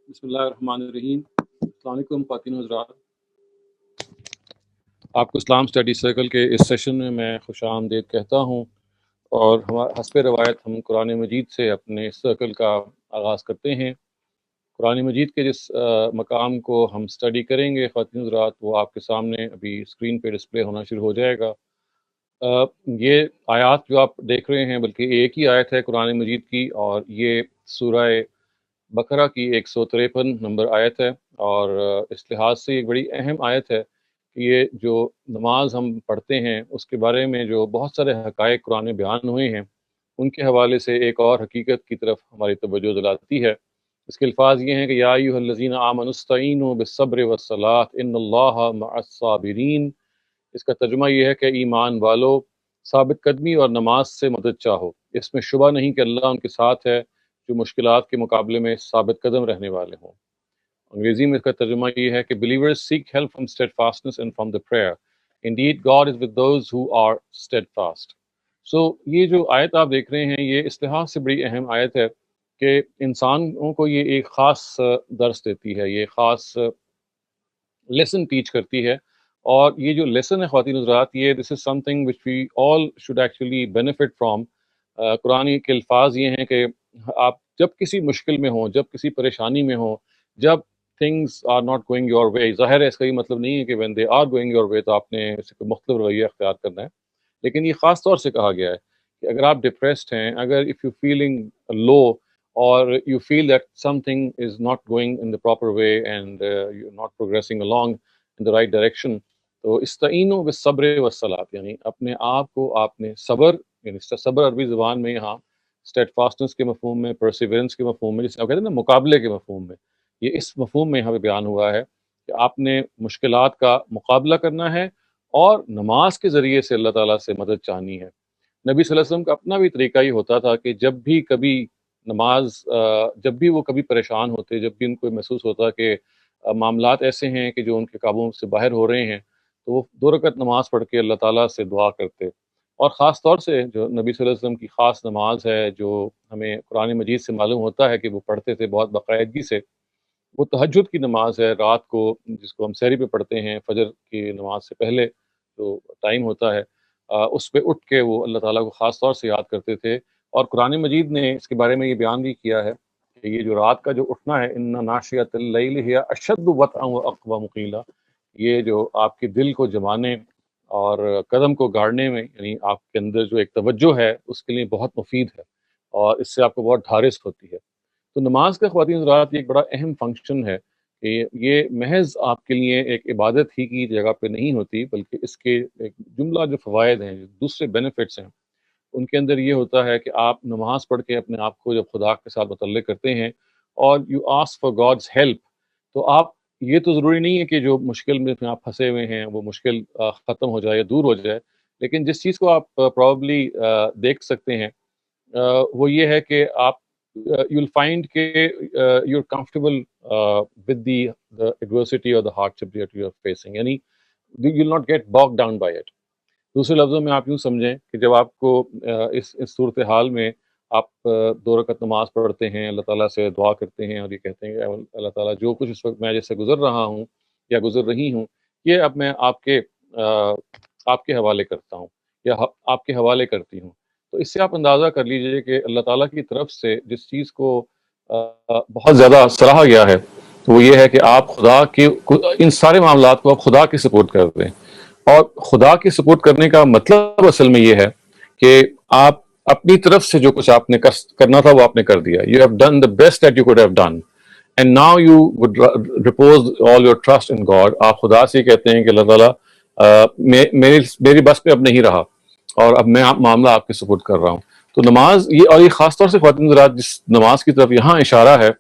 بسم اللہ الرحمن الرحیم۔ السلام علیکم خواتین و حضرات، آپ کو اسلام اسٹڈی سرکل کے اس سیشن میں خوش آمدید کہتا ہوں، اور حسب روایت ہم قرآن مجید سے اپنے اس سرکل کا آغاز کرتے ہیں۔ قرآن مجید کے جس مقام کو ہم اسٹڈی کریں گے خواتین و حضرات، وہ آپ کے سامنے ابھی اسکرین پہ ڈسپلے ہونا شروع ہو جائے گا۔ یہ آیات جو آپ دیکھ رہے ہیں، بلکہ ایک ہی آیت ہے قرآن مجید کی، اور یہ سورہ بقرہ کی 153 نمبر آیت ہے، اور اس لحاظ سے ایک بڑی اہم آیت ہے کہ یہ جو نماز ہم پڑھتے ہیں اس کے بارے میں جو بہت سارے حقائق قرآن بیان ہوئے ہیں، ان کے حوالے سے ایک اور حقیقت کی طرف ہماری توجہ دلاتی ہے۔ اس کے الفاظ یہ ہیں کہ یا ایھا الذین آمنوا استعینوا بالصبر والصلاۃ ان اللہ مع الصابرین۔ اس کا ترجمہ یہ ہے کہ ایمان والو، ثابت قدمی اور نماز سے مدد چاہو، اس میں شبہ نہیں کہ اللہ ان کے ساتھ ہے جو مشکلات کے مقابلے میں ثابت قدم رہنے والے ہوں۔ انگریزی میں اس کا ترجمہ یہ ہے کہ believers seek help from steadfastness and from the prayer. Indeed, God is with those who are steadfast. یہ جو آیت آپ دیکھ رہے ہیں، یہ اس لحاظ سے بڑی اہم آیت ہے کہ انسانوں کو یہ ایک خاص درس دیتی ہے، یہ خاص لیسن ٹیچ کرتی ہے، اور یہ جو لیسن ہے خواتین حضرات، یہ this is something which we all should actually benefit from. Quran کے الفاظ یہ ہیں کہ آپ جب کسی مشکل میں ہوں، جب کسی پریشانی میں ہوں، جب things are not going your way, ظاہر ہے اس کا یہ مطلب نہیں ہے کہ when they are going your way تو آپ نے اس کو مختلف رویہ اختیار کرنا ہے، لیکن یہ خاص طور سے کہا گیا ہے کہ اگر آپ ڈپریسڈ ہیں، اگر اف یو فیلنگ لو اور you feel that something is not going in the proper way and you are not progressing along in the right direction، تو استعینوا بالصبر والصلاۃ، یعنی اپنے آپ کو آپ نے صبر، یعنی صبر عربی زبان میں یہاں اسٹیڈ فاسٹنس کے مفہوم میں، پرسیورنس کے مفہوم میں، جسے آپ کہتے ہیں نا مقابلے کے مفہوم میں، یہ اس مفہوم میں یہاں پہ بیان ہوا ہے کہ آپ نے مشکلات کا مقابلہ کرنا ہے اور نماز کے ذریعے سے اللہ تعالیٰ سے مدد چاہنی ہے۔ نبی صلی اللہ علیہ وسلم کا اپنا بھی طریقہ یہ ہوتا تھا کہ جب بھی کبھی نماز جب بھی وہ کبھی پریشان ہوتے، جب بھی ان کو محسوس ہوتا کہ معاملات ایسے ہیں کہ جو ان کے قابو سے باہر ہو رہے ہیں، تو وہ 2 رکعت نماز پڑھ کے اللہ تعالیٰ سے دعا کرتے، اور خاص طور سے جو نبی صلی اللہ علیہ وسلم کی خاص نماز ہے جو ہمیں قرآن مجید سے معلوم ہوتا ہے کہ وہ پڑھتے تھے بہت باقاعدگی سے، وہ تہجد کی نماز ہے، رات کو جس کو ہم سحری پہ پڑھتے ہیں، فجر کی نماز سے پہلے جو ٹائم ہوتا ہے، اس پہ اٹھ کے وہ اللہ تعالیٰ کو خاص طور سے یاد کرتے تھے۔ اور قرآن مجید نے اس کے بارے میں یہ بیان بھی کیا ہے کہ یہ جو رات کا جو اٹھنا ہے، ان ناشئۃ اللیل ہی اشد وطئا واقوم قیلا، یہ جو آپ کے دل کو جمانے اور قدم کو گاڑنے میں، یعنی آپ کے اندر جو ایک توجہ ہے اس کے لیے بہت مفید ہے، اور اس سے آپ کو بہت ڈھارس ہوتی ہے۔ تو نماز کا خواتین حضرات یہ ایک بڑا اہم فنکشن ہے کہ یہ محض آپ کے لیے ایک عبادت ہی کی جگہ پہ نہیں ہوتی، بلکہ اس کے ایک جملہ جو فوائد ہیں، جو دوسرے بینیفٹس ہیں، ان کے اندر یہ ہوتا ہے کہ آپ نماز پڑھ کے اپنے آپ کو جب خدا کے ساتھ متعلق کرتے ہیں اور you ask for God's help, تو آپ یہ تو ضروری نہیں ہے کہ جو مشکل میں آپ پھنسے ہوئے ہیں وہ مشکل ختم ہو جائے یا دور ہو جائے، لیکن جس چیز کو آپ پرابلی دیکھ سکتے ہیں وہ یہ ہے کہ آپ you'll find کہ you're comfortable with the adversity or the hardship that you are facing، یعنی you'll not get bogged down by it۔ دوسرے لفظوں میں آپ یوں سمجھیں کہ جب آپ کو اس صورتحال میں آپ 2 رکعت نماز پڑھتے ہیں، اللہ تعالیٰ سے دعا کرتے ہیں اور یہ کہتے ہیں کہ اللہ تعالیٰ جو کچھ اس وقت میں جیسے گزر رہا ہوں یا گزر رہی ہوں، یہ اب میں آپ کے حوالے کرتا ہوں یا آپ کے حوالے کرتی ہوں، تو اس سے آپ اندازہ کر لیجئے کہ اللہ تعالیٰ کی طرف سے جس چیز کو بہت زیادہ سراہا گیا ہے وہ یہ ہے کہ آپ خدا کے ان سارے معاملات کو آپ خدا کی سپورٹ کر دیں، اور خدا کی سپورٹ کرنے کا مطلب اصل میں یہ ہے کہ آپ اپنی طرف سے جو کچھ آپ نے کرنا تھا وہ آپ نے کر دیا، you have done the best that you could have done and now you would repose all your trust in God۔ آپ خدا سے کہتے ہیں کہ اللہ تعالیٰ میری بس پہ اب نہیں رہا اور اب میں معاملہ آپ کے سپورٹ کر رہا ہوں۔ تو نماز یہ، اور یہ خاص طور سے خواتین حضرات جس نماز کی طرف یہاں اشارہ ہے،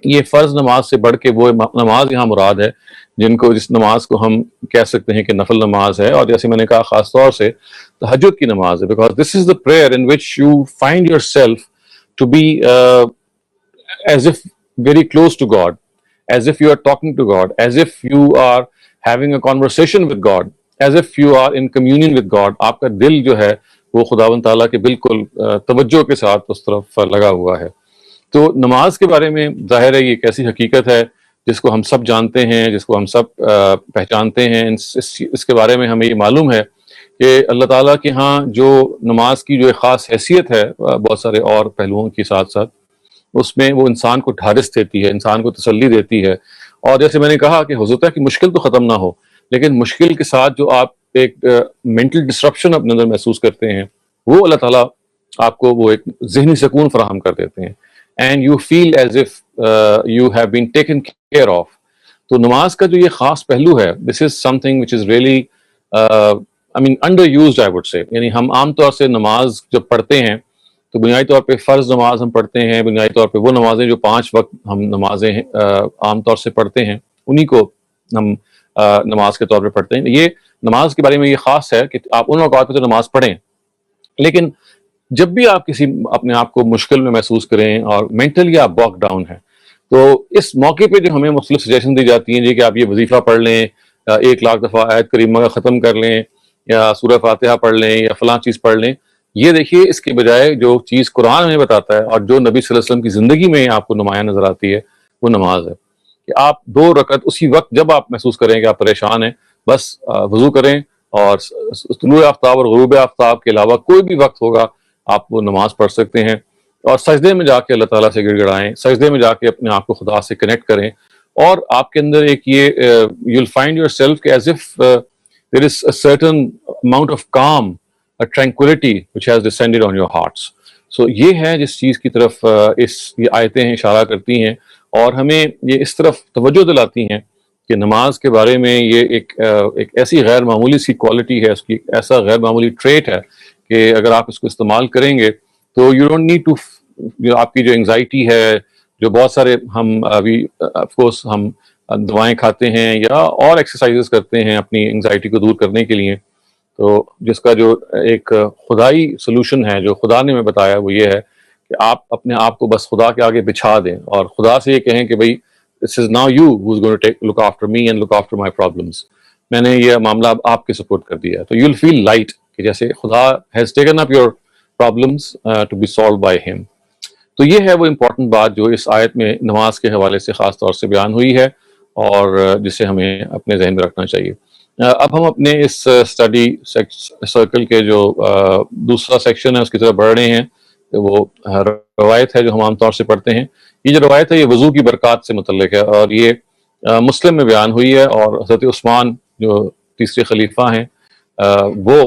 یہ فرض نماز سے بڑھ کے وہ نماز یہاں مراد ہے جس نماز کو ہم کہہ سکتے ہیں کہ نفل نماز ہے، اور جیسے میں نے کہا خاص طور سے تہجد کی نماز ہے، because this is the prayer in which you find yourself to be as if very close to God, as if you are talking to God, as if you are having a conversation with God, as if you are in communion with God. آپ کا دل جو ہے وہ خداوند تعالیٰ کے بالکل توجہ کے ساتھ اس طرف لگا ہوا ہے۔ تو نماز کے بارے میں ظاہر ہے یہ ایک ایسی حقیقت ہے جس کو ہم سب جانتے ہیں، جس کو ہم سب پہچانتے ہیں. اس کے بارے میں ہمیں یہ معلوم ہے کہ اللہ تعالیٰ کے ہاں جو نماز کی جو ایک خاص حیثیت ہے بہت سارے اور پہلوؤں کے ساتھ ساتھ، اس میں وہ انسان کو ڈھارس دیتی ہے، انسان کو تسلی دیتی ہے. اور جیسے میں نے کہا کہ ہو سکتا ہے کہ مشکل تو ختم نہ ہو، لیکن مشکل کے ساتھ جو آپ ایک مینٹل ڈسرپشن اپنے اندر محسوس کرتے ہیں، وہ اللہ تعالیٰ آپ کو وہ ایک ذہنی سکون فراہم کر دیتے ہیں. And you feel as if you have been taken care of. تو نماز کا جو یہ خاص پہلو ہے، this is something which is really I mean underused I would say. یعنی ہم عام طور سے نماز جب پڑھتے ہیں تو بنیادی طور پہ فرض نماز ہم پڑھتے ہیں، بنیادی طور پہ وہ نمازیں جو 5 وقت ہم نمازیں عام طور سے پڑھتے ہیں انہی کو ہم نماز کے طور پہ پڑھتے ہیں. یہ نماز کے بارے میں یہ خاص ہے کہ آپ ان اوقات پہ تو نماز پڑھیں، لیکن جب بھی آپ کسی اپنے آپ کو مشکل میں محسوس کریں اور مینٹلی آپ باک ڈاؤن ہیں، تو اس موقع پہ جو ہمیں مختلف سجیشن دی جاتی ہیں جی کہ آپ یہ وظیفہ پڑھ لیں، 1,00,000 دفعہ آیت کریمہ ختم کر لیں، یا سورہ فاتحہ پڑھ لیں، یا فلاں چیز پڑھ لیں. یہ دیکھیے اس کے بجائے جو چیز قرآن ہمیں بتاتا ہے اور جو نبی صلی اللہ علیہ وسلم کی زندگی میں آپ کو نمایاں نظر آتی ہے، وہ نماز ہے. کہ آپ 2 رکعت اسی وقت جب آپ محسوس کریں کہ آپ پریشان ہیں، بس وضو کریں اور طلوع آفتاب اور غروب آفتاب کے علاوہ کوئی بھی وقت ہوگا آپ وہ نماز پڑھ سکتے ہیں. اور سجدے میں جا کے اللہ تعالیٰ سے گڑ گڑائیں، سجدے میں جا کے اپنے آپ کو خدا سے کنیکٹ کریں. اور آپ کے اندر ایک یہ you'll find yourself کہ as if there is a certain amount of calm, a tranquility which has descended on your hearts. So یہ ہے جس چیز کی طرف یہ آیتیں اشارہ کرتی ہیں اور ہمیں یہ اس طرف توجہ دلاتی ہیں کہ نماز کے بارے میں یہ ایک ایسی غیر معمولی سی کوالٹی ہے، اس کی ایسا غیر معمولی ٹریٹ ہے کہ اگر آپ اس کو استعمال کریں گے تو یو ڈونٹ نیڈ ٹو، آپ کی جو انگزائٹی ہے، جو بہت سارے ہم ابھی آف کورس ہم دوائیں کھاتے ہیں یا اور ایکسرسائزز کرتے ہیں اپنی انگزائٹی کو دور کرنے کے لیے، تو جس کا جو ایک خدائی سلوشن ہے جو خدا نے ہمیں بتایا وہ یہ ہے کہ آپ اپنے آپ کو بس خدا کے آگے بچھا دیں اور خدا سے یہ کہیں کہ بھائی this is now you who's going to look after me and look after my problems. میں نے یہ معاملہ آپ کے سپورٹ کر دیا ہے. تو you'll feel light کہ جیسے خدا has taken up your problems to be solved by him. تو یہ ہے وہ امپورٹنٹ بات جو اس آیت میں نماز کے حوالے سے خاص طور سے بیان ہوئی ہے اور جسے ہمیں اپنے ذہن میں رکھنا چاہیے. اب ہم اپنے اس اسٹڈی سرکل کے جو دوسرا سیکشن ہے اس کی طرف بڑھ رہے ہیں. وہ روایت ہے جو ہم عام طور سے پڑھتے ہیں. یہ جو روایت ہے یہ وضو کی برکات سے متعلق ہے اور یہ مسلم میں بیان ہوئی ہے اور حضرت عثمان جو تیسرے خلیفہ ہیں وہ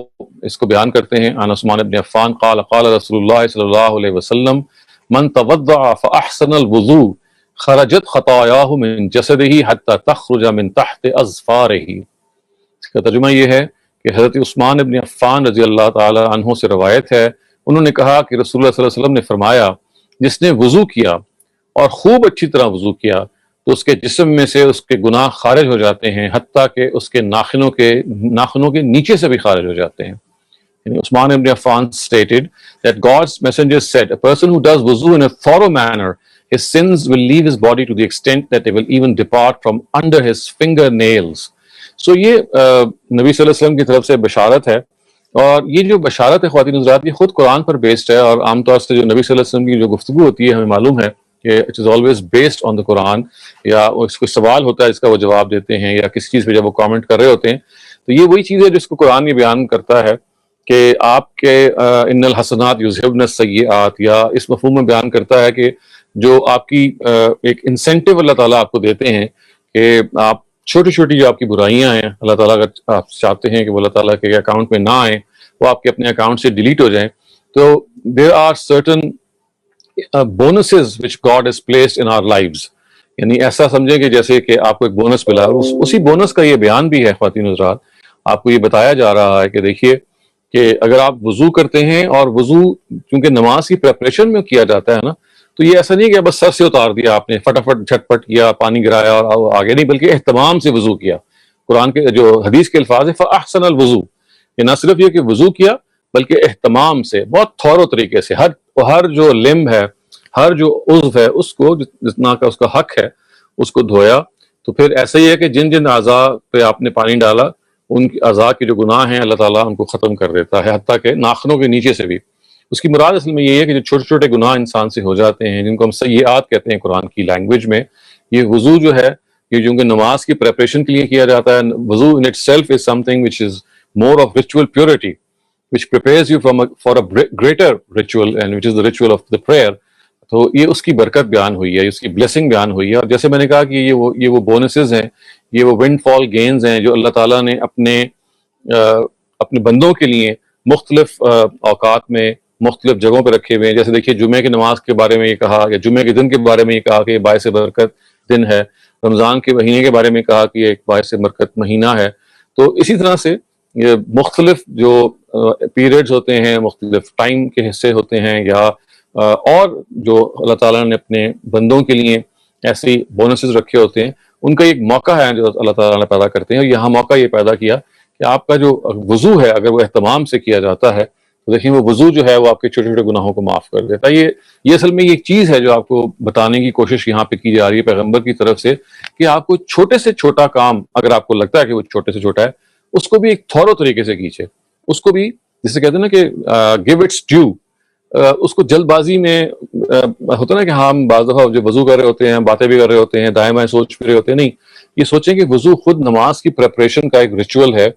اس کو بیان کرتے ہیں. عن عثمان بن عفان قال قال رسول اللہ صلی اللہ علیہ وسلم من توضع فاحسن الوضوء خرجت خطاياه من جسده حتى تخرج من تحت اظفاره. اس کا ترجمہ یہ ہے کہ حضرت عثمان بن عفان رضی اللہ تعالی عنہ سے روایت ہے، انہوں نے کہا کہ رسول اللہ صلی اللہ علیہ وسلم نے فرمایا جس نے وضو کیا اور خوب اچھی طرح وضو کیا تو اس کے جسم میں سے اس کے گناہ خارج ہو جاتے ہیں، حتیٰ کہ اس کے ناخنوں کے نیچے سے بھی خارج ہو جاتے ہیں. Usman ibn Affan stated that God's messenger said, a person who does wuzu in a thorough manner, his sins will leave his body to the extent that they will even depart from under his fingernails. So یہ نبی صلی اللہ علیہ وسلم کی طرف سے بشارت ہے اور یہ جو بشارت ہے خواتین حضرات یہ خود قرآن پر بیسڈ ہے اور عام طور سے جو نبی صلی اللہ علیہ وسلم کی جو گفتگو ہوتی ہے ہمیں معلوم ہے کہ it is always based on the Quran, یا اس کو سوال ہوتا ہے جس کا وہ جواب دیتے ہیں یا کسی چیز پہ جب وہ کامنٹ کر رہے ہوتے ہیں تو یہ وہی چیز ہے جس کو قرآن یہ بیان کرتا ہے کہ آپ کے ان الحسنات یذہبن السیئات، یا اس مفہوم میں بیان کرتا ہے کہ جو آپ کی ایک انسینٹیو اللہ تعالیٰ آپ کو دیتے ہیں کہ آپ چھوٹی چھوٹی جو آپ کی برائیاں ہیں اللہ تعالیٰ اگر آپ چاہتے ہیں کہ وہ اللہ تعالیٰ کے اکاؤنٹ میں نہ آئیں، وہ آپ کے اپنے اکاؤنٹ سے ڈیلیٹ ہو جائیں، تو there are certain bonuses which God has placed in our lives. یعنی ایسا سمجھیں کہ جیسے کہ آپ کو ایک بونس ملا، اسی بونس کا یہ بیان بھی ہے خواتین حضرات. آپ کو یہ بتایا جا رہا ہے کہ دیکھیے کہ اگر آپ وضو کرتے ہیں اور وضو چونکہ نماز کی پریپریشن میں کیا جاتا ہے نا، تو یہ ایسا نہیں کہ بس سر سے اتار دیا آپ نے، فٹافٹ جھٹپٹ کیا، پانی گرایا اور آگے نہیں، بلکہ اہتمام سے وضو کیا. قرآن کے جو حدیث کے الفاظ ہے فاحسن الوضو، یہ نہ صرف یہ کہ وضو کیا بلکہ اہتمام سے بہت تھورو طریقے سے ہر جو لمب ہے، ہر جو عضو ہے، اس کو جتنا کا اس کا حق ہے اس کو دھویا. تو پھر ایسا ہی ہے کہ جن جن اعضاء پہ آپ نے پانی ڈالا ان کی اعضاء کے جو گناہ ہیں اللہ تعالیٰ ان کو ختم کر دیتا ہے، حتیٰ کہ ناخنوں کے نیچے سے بھی. اس کی مراد اصل میں یہ ہے کہ جو چھوٹے چھوٹے گناہ انسان سے ہو جاتے ہیں، جن کو ہم سیئات کہتے ہیں قرآن کی لینگویج میں، یہ وضو جو ہے یہ جو کہ نماز کی پریپریشن کے لیے کیا جاتا ہے. وضو in itself is something which is more of ritual purity, which prepares you for a greater ritual, and which is the ritual of the prayer. تو یہ اس کی برکت بیان ہوئی ہے، اس کی بلیسنگ بیان ہوئی ہے. اور جیسے میں نے کہا کہ یہ وہ بونسز ہیں، یہ وہ ونڈ فال گینز ہیں جو اللہ تعالیٰ نے اپنے بندوں کے لیے مختلف اوقات میں مختلف جگہوں پہ رکھے ہوئے ہیں. جیسے دیکھیے جمعے کی نماز کے بارے میں یہ کہا، یا جمعے کے دن کے بارے میں یہ کہا کہ یہ باعث برکت دن ہے. رمضان کے مہینے کے بارے میں کہا کہ یہ ایک باعث برکت مہینہ ہے. تو اسی طرح سے یہ مختلف جو پیریڈز ہوتے ہیں، مختلف ٹائم کے حصے ہوتے ہیں، یا اور جو اللہ تعالیٰ نے اپنے بندوں کے لیے ایسی بونسز رکھے ہوتے ہیں، ان کا ایک موقع ہے جو اللہ تعالیٰ نے پیدا کرتے ہیں. اور یہاں موقع یہ پیدا کیا کہ آپ کا جو وضو ہے اگر وہ اہتمام سے کیا جاتا ہے تو دیکھیں وہ وضو جو ہے وہ آپ کے چھوٹے چھوٹے گناہوں کو معاف کر دیتا ہے. یہ اصل میں یہ ایک چیز ہے جو آپ کو بتانے کی کوشش یہاں پہ کی جا رہی ہے پیغمبر کی طرف سے، کہ آپ کو چھوٹے سے چھوٹا کام اگر آپ کو لگتا ہے کہ وہ چھوٹے سے چھوٹا ہے، اس کو بھی ایک تھورو طریقے سے کیجیے. اس کو بھی جسے کہتے ہیں نا کہ گیو اٹس ڈیو. اس کو جلد بازی میں ہوتا ہے نا کہ ہم بعض دفعہ جو وضو کر رہے ہوتے ہیں، باتیں بھی کر رہے ہوتے ہیں، دائیں بائیں سوچ پھر رہے ہوتے ہیں. نہیں، یہ سوچیں کہ وضو خود نماز کی پریپریشن کا ایک ریچول ہے،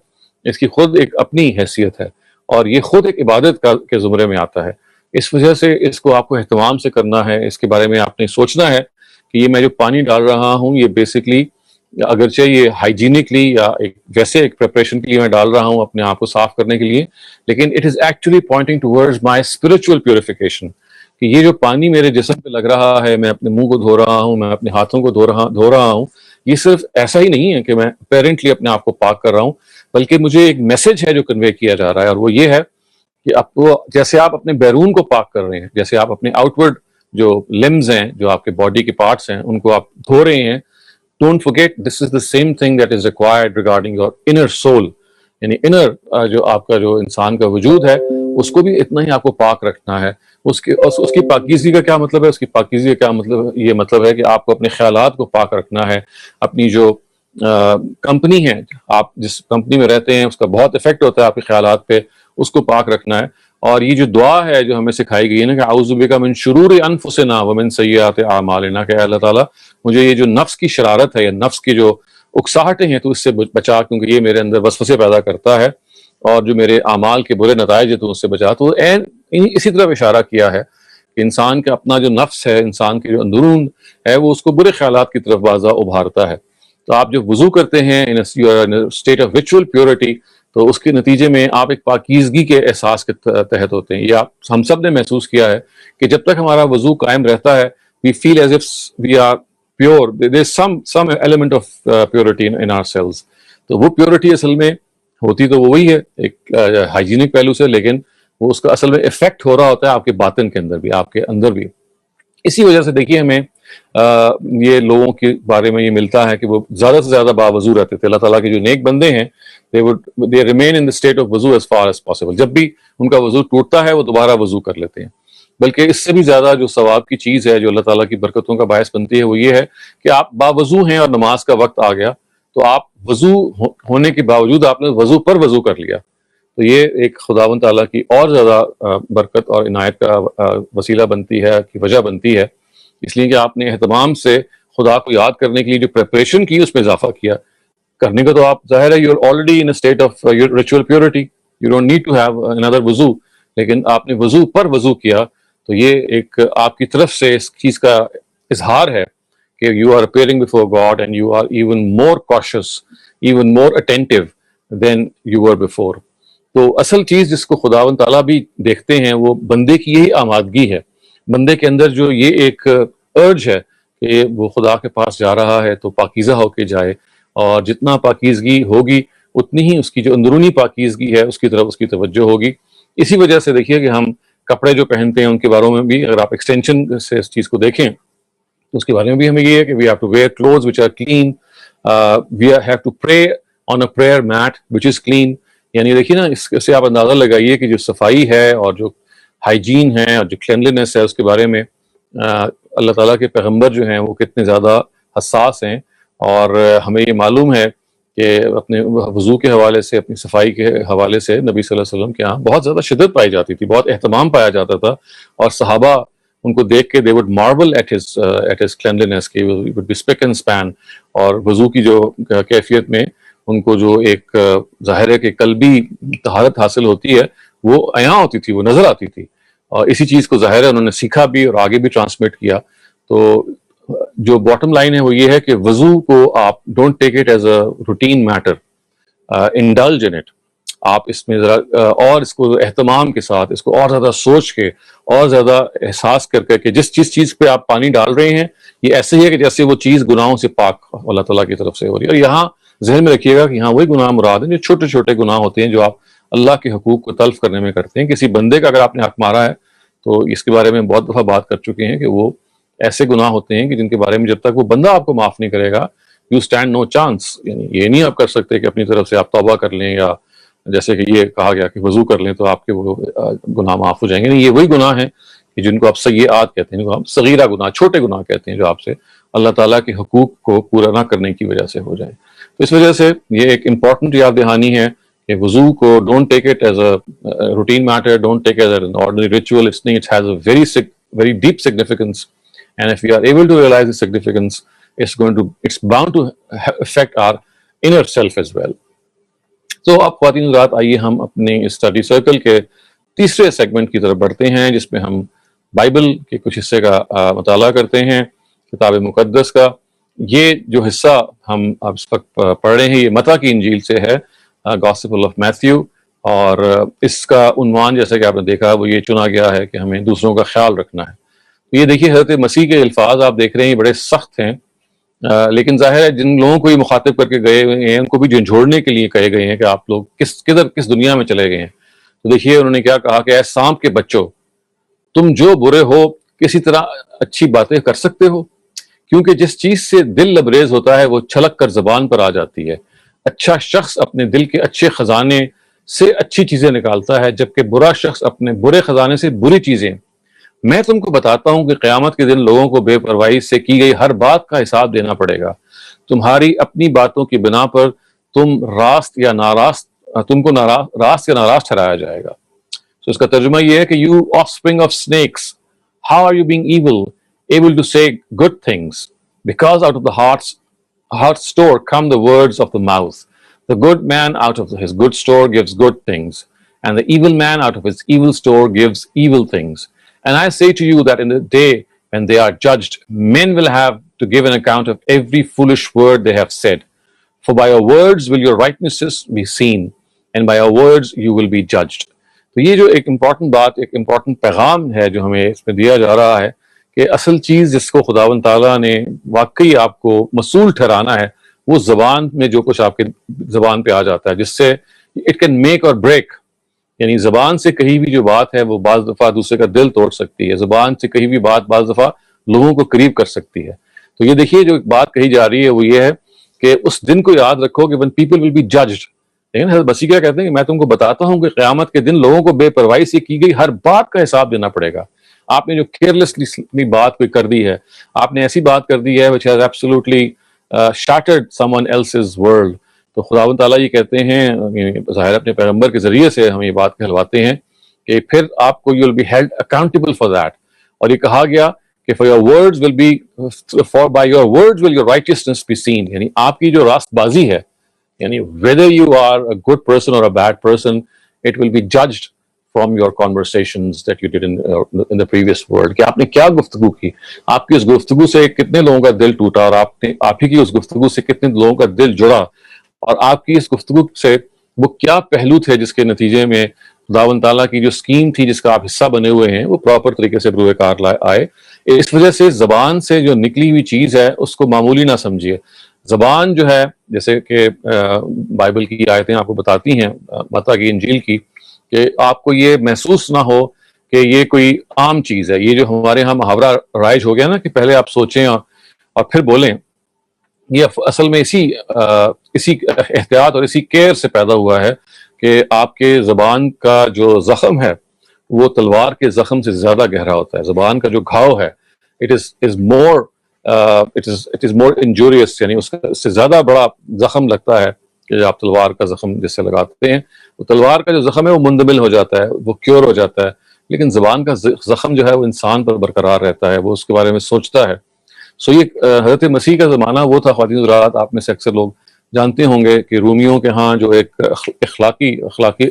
اس کی خود ایک اپنی حیثیت ہے، اور یہ خود ایک عبادت کے زمرے میں آتا ہے. اس وجہ سے اس کو آپ کو اہتمام سے کرنا ہے. اس کے بارے میں آپ نے سوچنا ہے کہ یہ میں جو پانی ڈال رہا ہوں یہ بیسکلی اگرچہ یہ ہائیجینکلی یا ویسے ایک پریپریشن کے لیے میں ڈال رہا ہوں اپنے آپ کو صاف کرنے کے لیے، لیکن it is actually pointing towards my spiritual purification. کہ یہ جو پانی میرے جسم پہ لگ رہا ہے، میں اپنے منہ کو دھو رہا ہوں، میں اپنے ہاتھوں کو دھو رہا ہوں، یہ صرف ایسا ہی نہیں ہے کہ میں اپیرنٹلی اپنے آپ کو پاک کر رہا ہوں، بلکہ مجھے ایک میسج ہے جو کنوے کیا جا رہا ہے، اور وہ یہ ہے کہ آپ کو جیسے آپ اپنے بیرون کو پاک کر رہے ہیں، جیسے آپ اپنے آؤٹ ورڈ جو لمز ہیں، جو آپ کے باڈی کے پارٹس ہیں، ان کو آپ دھو رہے ہیں. Don't forget this is the same thing that is required regarding your inner soul. یعنی انر جو آپ کا جو انسان کا وجود ہے اس کو بھی اتنا ہی آپ کو پاک رکھنا ہے. اس کی پاکیزگی کا کیا مطلب ہے؟ اس کی پاکیزگی کا کیا مطلب؟ یہ مطلب ہے کہ آپ کو اپنے خیالات کو پاک رکھنا ہے. اپنی جو کمپنی ہے، آپ جس کمپنی میں رہتے ہیں، اس کا بہت افیکٹ ہوتا ہے آپ کے خیالات پہ، اس کو پاک رکھنا ہے. اور یہ جو دعا ہے جو ہمیں سکھائی گئی ہے نا کہ اعوذ بک من شرور انفسنا ومن سیئات اعمالنا، کہ اللہ تعالیٰ مجھے یہ جو نفس کی شرارت ہے یا نفس کی جو اکساہٹیں ہیں تو اس سے بچا، کیونکہ یہ میرے اندر وسوسے پیدا کرتا ہے، اور جو میرے اعمال کے برے نتائج ہیں تو اس سے بچا. تو اسی طرح اشارہ کیا ہے کہ انسان کا اپنا جو نفس ہے، انسان کے جو اندرون ہے، وہ اس کو برے خیالات کی طرف بازا ابھارتا ہے. تو آپ جب وضو کرتے ہیں in state of ritual purity, تو اس کے نتیجے میں آپ ایک پاکیزگی کے احساس کے تحت ہوتے ہیں. یہ ہم سب نے محسوس کیا ہے کہ جب تک ہمارا وضو قائم رہتا ہے we feel as if we are pure. There's some element of purity in ourselves. تو وہ پیورٹی اصل میں ہوتی تو وہی ہے ایک ہائیجینک پہلو سے، لیکن وہ اس کا اصل میں افیکٹ ہو رہا ہوتا ہے آپ کے باطن کے اندر بھی، آپ کے اندر بھی. اسی وجہ سے دیکھیے ہمیں یہ لوگوں کے بارے میں یہ ملتا ہے کہ وہ زیادہ سے زیادہ باوضو رہتے تھے. اللہ تعالیٰ کے جو نیک بندے ہیں they remain in the state of وضو as far as possible. جب بھی ان کا وضو ٹوٹتا ہے وہ دوبارہ وضو کر لیتے ہیں. بلکہ اس سے بھی زیادہ جو ثواب کی چیز ہے جو اللہ تعالیٰ کی برکتوں کا باعث بنتی ہے وہ یہ ہے کہ آپ باوضو ہیں اور نماز کا وقت آ گیا تو آپ وضو ہونے کے باوجود آپ نے وضو پر وضو کر لیا. تو یہ ایک خداوند تعالیٰ کی اور زیادہ برکت اور عنایت کا وسیلہ بنتی ہے، کی وجہ بنتی ہے، اس لیے کہ آپ نے اہتمام سے خدا کو یاد کرنے کے لیے جو پریپریشن کی اس میں اضافہ کیا. کرنے کا تو آپ ظاہر ہے you are already in state of ritual purity, you don't need to have another وضو، لیکن آپ نے وضو پر وضو کیا تو یہ ایک آپ کی طرف سے اس چیز کا اظہار ہے کہ you are appearing before God and you are even more conscious, even more attentive than you were before. تو اصل چیز جس کو خداوند تعالیٰ بھی دیکھتے ہیں وہ بندے کی یہی آمادگی ہے. بندے کے اندر جو یہ ایک ارج ہے کہ وہ خدا کے پاس جا رہا ہے تو پاکیزہ ہو کے جائے، اور جتنا پاکیزگی ہوگی اتنی ہی اس کی جو اندرونی پاکیزگی ہے اس کی طرف اس کی توجہ ہوگی. اسی وجہ سے دیکھیے کہ ہم کپڑے جو پہنتے ہیں ان کے بارے میں بھی اگر آپ ایکسٹینشن سے اس چیز کو دیکھیں تو اس کے بارے میں بھی ہمیں یہ ہے کہ we have to wear clothes which are clean, we have to pray on a prayer mat which is clean. یعنی دیکھیے نا اس سے آپ اندازہ لگائیے کہ جو صفائی ہے اور جو ہائیجین ہے اور جو کلینلینس ہے اس کے بارے میں اللہ تعالیٰ کے پیغمبر جو ہیں وہ کتنے زیادہ حساس ہیں. اور ہمیں یہ معلوم ہے کہ اپنے وضو کے حوالے سے، اپنی صفائی کے حوالے سے نبی صلی اللہ علیہ وسلم کے ہاں بہت زیادہ شدت پائی جاتی تھی، بہت اہتمام پایا جاتا تھا، اور صحابہ ان کو دیکھ کے they would marvel at his cleanliness، کہ he would be spick and span، اور وضو کی جو کیفیت میں ان کو جو ایک ظاہر ہے کہ قلبی طہارت حاصل ہوتی ہے وہ عیاں ہوتی تھی، وہ نظر آتی تھی، اور اسی چیز کو ظاہر ہے انہوں نے سیکھا بھی اور آگے بھی ٹرانسمٹ کیا۔ تو جو باٹم لائن ہے وہ یہ ہے کہ وضو کو آپ don't take it as a routine matter, indulge in it, آپ اس میں ذرا اور اس کو اہتمام کے ساتھ، اس کو اور زیادہ سوچ کے، اور زیادہ احساس کر کے کہ جس چیز پہ آپ پانی ڈال رہے ہیں یہ ایسے ہی ہے کہ جیسے وہ چیز گناہوں سے پاک اللہ تعالیٰ کی طرف سے ہو رہی ہے۔ اور یہاں ذہن میں رکھیے گا کہ ہاں وہی گناہ مراد ہیں جو چھوٹے چھوٹے گناہ ہوتے ہیں جو آپ اللہ کے حقوق کو تلف کرنے میں کرتے ہیں۔ کسی بندے کا اگر آپ نے حق مارا ہے تو اس کے بارے میں بہت دفعہ بات کر چکے ہیں کہ وہ ایسے گناہ ہوتے ہیں کہ جن کے بارے میں جب تک وہ بندہ آپ کو معاف نہیں کرے گا یو اسٹینڈ نو چانس، یعنی یہ نہیں آپ کر سکتے کہ اپنی طرف سے آپ توبہ کر لیں، یا جیسے کہ یہ کہا گیا کہ وضو کر لیں تو آپ کے وہ گناہ معاف ہو جائیں گے۔ نہیں، یہ وہی گناہ ہیں کہ جن کو آپ سیئات کہتے ہیں، جن کو آپ صغیرہ گناہ، چھوٹے گناہ کہتے ہیں، جو آپ سے اللہ تعالیٰ کے حقوق کو پورا نہ کرنے کی وجہ سے ہو جائیں۔ تو اس وجہ سے یہ ایک امپورٹنٹ یاد دہانی ہے کہ وضو کو don't take it as a routine matter, don't take as an ordinary ritual, it has a very deep significance, and if we are able to realize the significance, it's bound to affect our inner self as well. تو اب خواتین حضرات آئیے ہم اپنے study circle کے تیسرے segment کی طرف بڑھتے ہیں، جس میں ہم بائبل کے کچھ حصے کا مطالعہ کرتے ہیں، کتاب مقدس کا۔ یہ جو حصہ ہم اب اس وقت پڑھ رہے ہیں یہ متی کی انجیل سے ہے، گاسپل آف میتھیو، اور اس کا عنوان جیسا کہ آپ نے دیکھا وہ یہ چنا گیا ہے کہ ہمیں دوسروں کا خیال رکھنا ہے۔ یہ دیکھیے حضرت مسیح کے الفاظ آپ دیکھ رہے ہیں یہ بڑے سخت ہیں، لیکن ظاہر ہے جن لوگوں کو یہ مخاطب کر کے گئے ہوئے ہیں ان کو بھی جھنجھوڑنے کے لیے کہے گئے ہیں کہ آپ لوگ کس دنیا میں چلے گئے ہیں۔ تو دیکھیے انہوں نے کیا کہا کہ اے سانپ کے بچوں، تم جو برے ہو کسی طرح اچھی باتیں کر سکتے ہو، کیونکہ جس چیز سے دل لبریز ہوتا ہے وہ چھلک کر زبان پر آ جاتی ہے۔ اچھا شخص اپنے دل کے اچھے خزانے سے اچھی چیزیں نکالتا ہے، جبکہ برا شخص اپنے برے خزانے سے بری چیزیں۔ میں تم کو بتاتا ہوں کہ قیامت کے دن لوگوں کو بے پرواہی سے کی گئی ہر بات کا حساب دینا پڑے گا۔ تمہاری اپنی باتوں کی بنا پر تم کو راست یا ناراست ٹھہرایا جائے گا۔ تو اس کا ترجمہ یہ ہے کہ you offspring of snakes, how are you being able to say good things? Because out of the heart store come the words of the mouth. The good man out of his good store gives good things, and the evil man out of his evil store gives evil things. And I say to you that in the day when they are judged, men will have to give an account of every foolish word they have said. For by your words will your righteousness be seen, and by your words you will be judged. تو یہ جو ایک important بات، ایک important پیغام ہے جو ہمیں اس میں دیا جا رہا ہے کہ اصل چیز جس کو خداوند تعالیٰ نے واقعی آپ کو مسئول ٹھہرانا ہے وہ زبان میں جو کچھ آپ کے زبان پہ آ جاتا ہے، جس سے اٹ کین میک اور بریک، یعنی زبان سے کہیں بھی جو بات ہے وہ بعض دفعہ دوسرے کا دل توڑ سکتی ہے، زبان سے کہیں بھی بات بعض دفعہ لوگوں کو قریب کر سکتی ہے۔ تو یہ دیکھیے جو بات کہی جا رہی ہے وہ یہ ہے کہ اس دن کو یاد رکھو کہ when people will be judged، لیکن حضرت مسیح کیا کہتے ہیں کہ میں تم کو بتاتا ہوں کہ قیامت کے دن لوگوں کو بے پرواہی سے کی گئی ہر بات کا حساب دینا پڑے گا۔ آپ نے جو کیئرلیسلی بات کوئی کر دی ہے، آپ نے ایسی بات کر دی ہے which has absolutely shattered someone else's world، تو خداوند تعالیٰ یہ کہتے ہیں، ظاہر اپنے پیغمبر کے ذریعے سے ہم یہ بات کہلواتے ہیں کہ پھر آپ کو you will be held accountable for that۔ اور یہ کہا گیا کہ by your words will your righteousness be seen، یعنی آپ کی جو راست بازی ہے، یعنی whether you are a good person or a bad person, it will be judged from your conversations that you did in the previous world، کہ آپ نے کیا گفتگو کی، آپ کی اس گفتگو سے کتنے لوگوں کا دل ٹوٹا، اور آپ ہی کی اس گفتگو سے کتنے لوگوں کا دل جڑا، اور آپ کی اس گفتگو سے وہ کیا پہلو تھے جس کے نتیجے میں خداوند تعالیٰ کی جو اسکیم تھی جس کا آپ حصہ بنے ہوئے ہیں وہ پراپر طریقے سے بروئے کار آئے۔ اس وجہ سے زبان سے جو نکلی ہوئی چیز ہے اس کو معمولی نہ سمجھیے۔ زبان جو ہے جیسے کہ بائبل کی آیتیں آپ کو بتاتی ہیں متی کی انجیل کی، کہ آپ کو یہ محسوس نہ ہو کہ یہ کوئی عام چیز ہے۔ یہ جو ہمارے ہاں محاورہ رائج ہو گیا نا کہ پہلے آپ سوچیں اور پھر بولیں، یہ اصل میں اسی احتیاط اور اسی کیئر سے پیدا ہوا ہے کہ آپ کے زبان کا جو زخم ہے وہ تلوار کے زخم سے زیادہ گہرا ہوتا ہے۔ زبان کا جو گھاؤ ہے it is more injurious، یعنی اس سے زیادہ بڑا زخم لگتا ہے کہ آپ تلوار کا زخم جس سے لگاتے ہیں، وہ تلوار کا جو زخم ہے وہ مندمل ہو جاتا ہے، وہ کیور ہو جاتا ہے، لیکن زبان کا زخم جو ہے وہ انسان پر برقرار رہتا ہے، وہ اس کے بارے میں سوچتا ہے۔ سو یہ حضرت مسیح کا زمانہ وہ تھا، خواتین حضرات، آپ میں سے اکثر لوگ جانتے ہوں گے کہ رومیوں کے ہاں جو ایک اخلاقی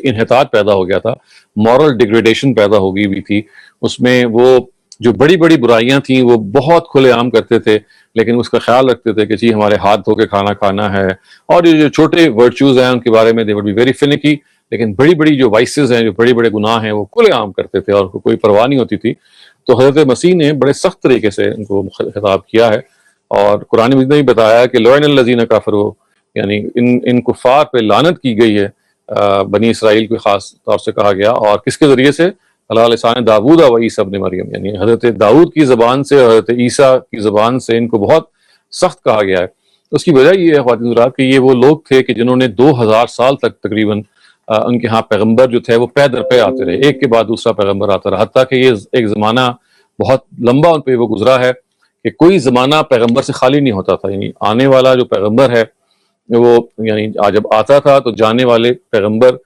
انحطاط پیدا ہو گیا تھا، مورل ڈیگریڈیشن پیدا ہو گئی ہوئی تھی، اس میں وہ جو بڑی بڑی برائیاں تھیں وہ بہت کھلے عام کرتے تھے، لیکن اس کا خیال رکھتے تھے کہ جی ہمارے ہاتھ دھو کے کھانا کھانا ہے، اور یہ جو چھوٹے ورچوز ہیں ان کے بارے میں دے وڈ بی ویری فنیکی، لیکن بڑی بڑی جو وائسز ہیں، جو بڑے بڑے گناہ ہیں، وہ کھلے عام کرتے تھے اور کوئی پرواہ نہیں ہوتی تھی۔ تو حضرت مسیح نے بڑے سخت طریقے سے ان کو خطاب کیا ہے، اور قرآن مجید نے بھی بتایا کہ لعن الذین کفروا، یعنی ان کفار پہ لعنت کی گئی ہے، بنی اسرائیل کو خاص طور سے کہا گیا، اور کس کے ذریعے سے؟ اللہ لسان داؤد و عیسیٰ ابن مریم، یعنی حضرت داؤد کی زبان سے اور حضرت عیسیٰ کی زبان سے ان کو بہت سخت کہا گیا ہے۔ اس کی وجہ یہ ہے خواتین حضرات کہ یہ وہ لوگ تھے کہ جنہوں نے 2000 سال تک تقریباً ان کے ہاں پیغمبر جو تھے وہ پے در پے آتے رہے، ایک کے بعد دوسرا پیغمبر آتا رہا، حتیٰ کہ یہ ایک زمانہ بہت لمبا ان پہ وہ گزرا ہے کہ کوئی زمانہ پیغمبر سے خالی نہیں ہوتا تھا، یعنی آنے والا جو پیغمبر ہے وہ، یعنی جب آتا تھا تو جانے والے پیغمبر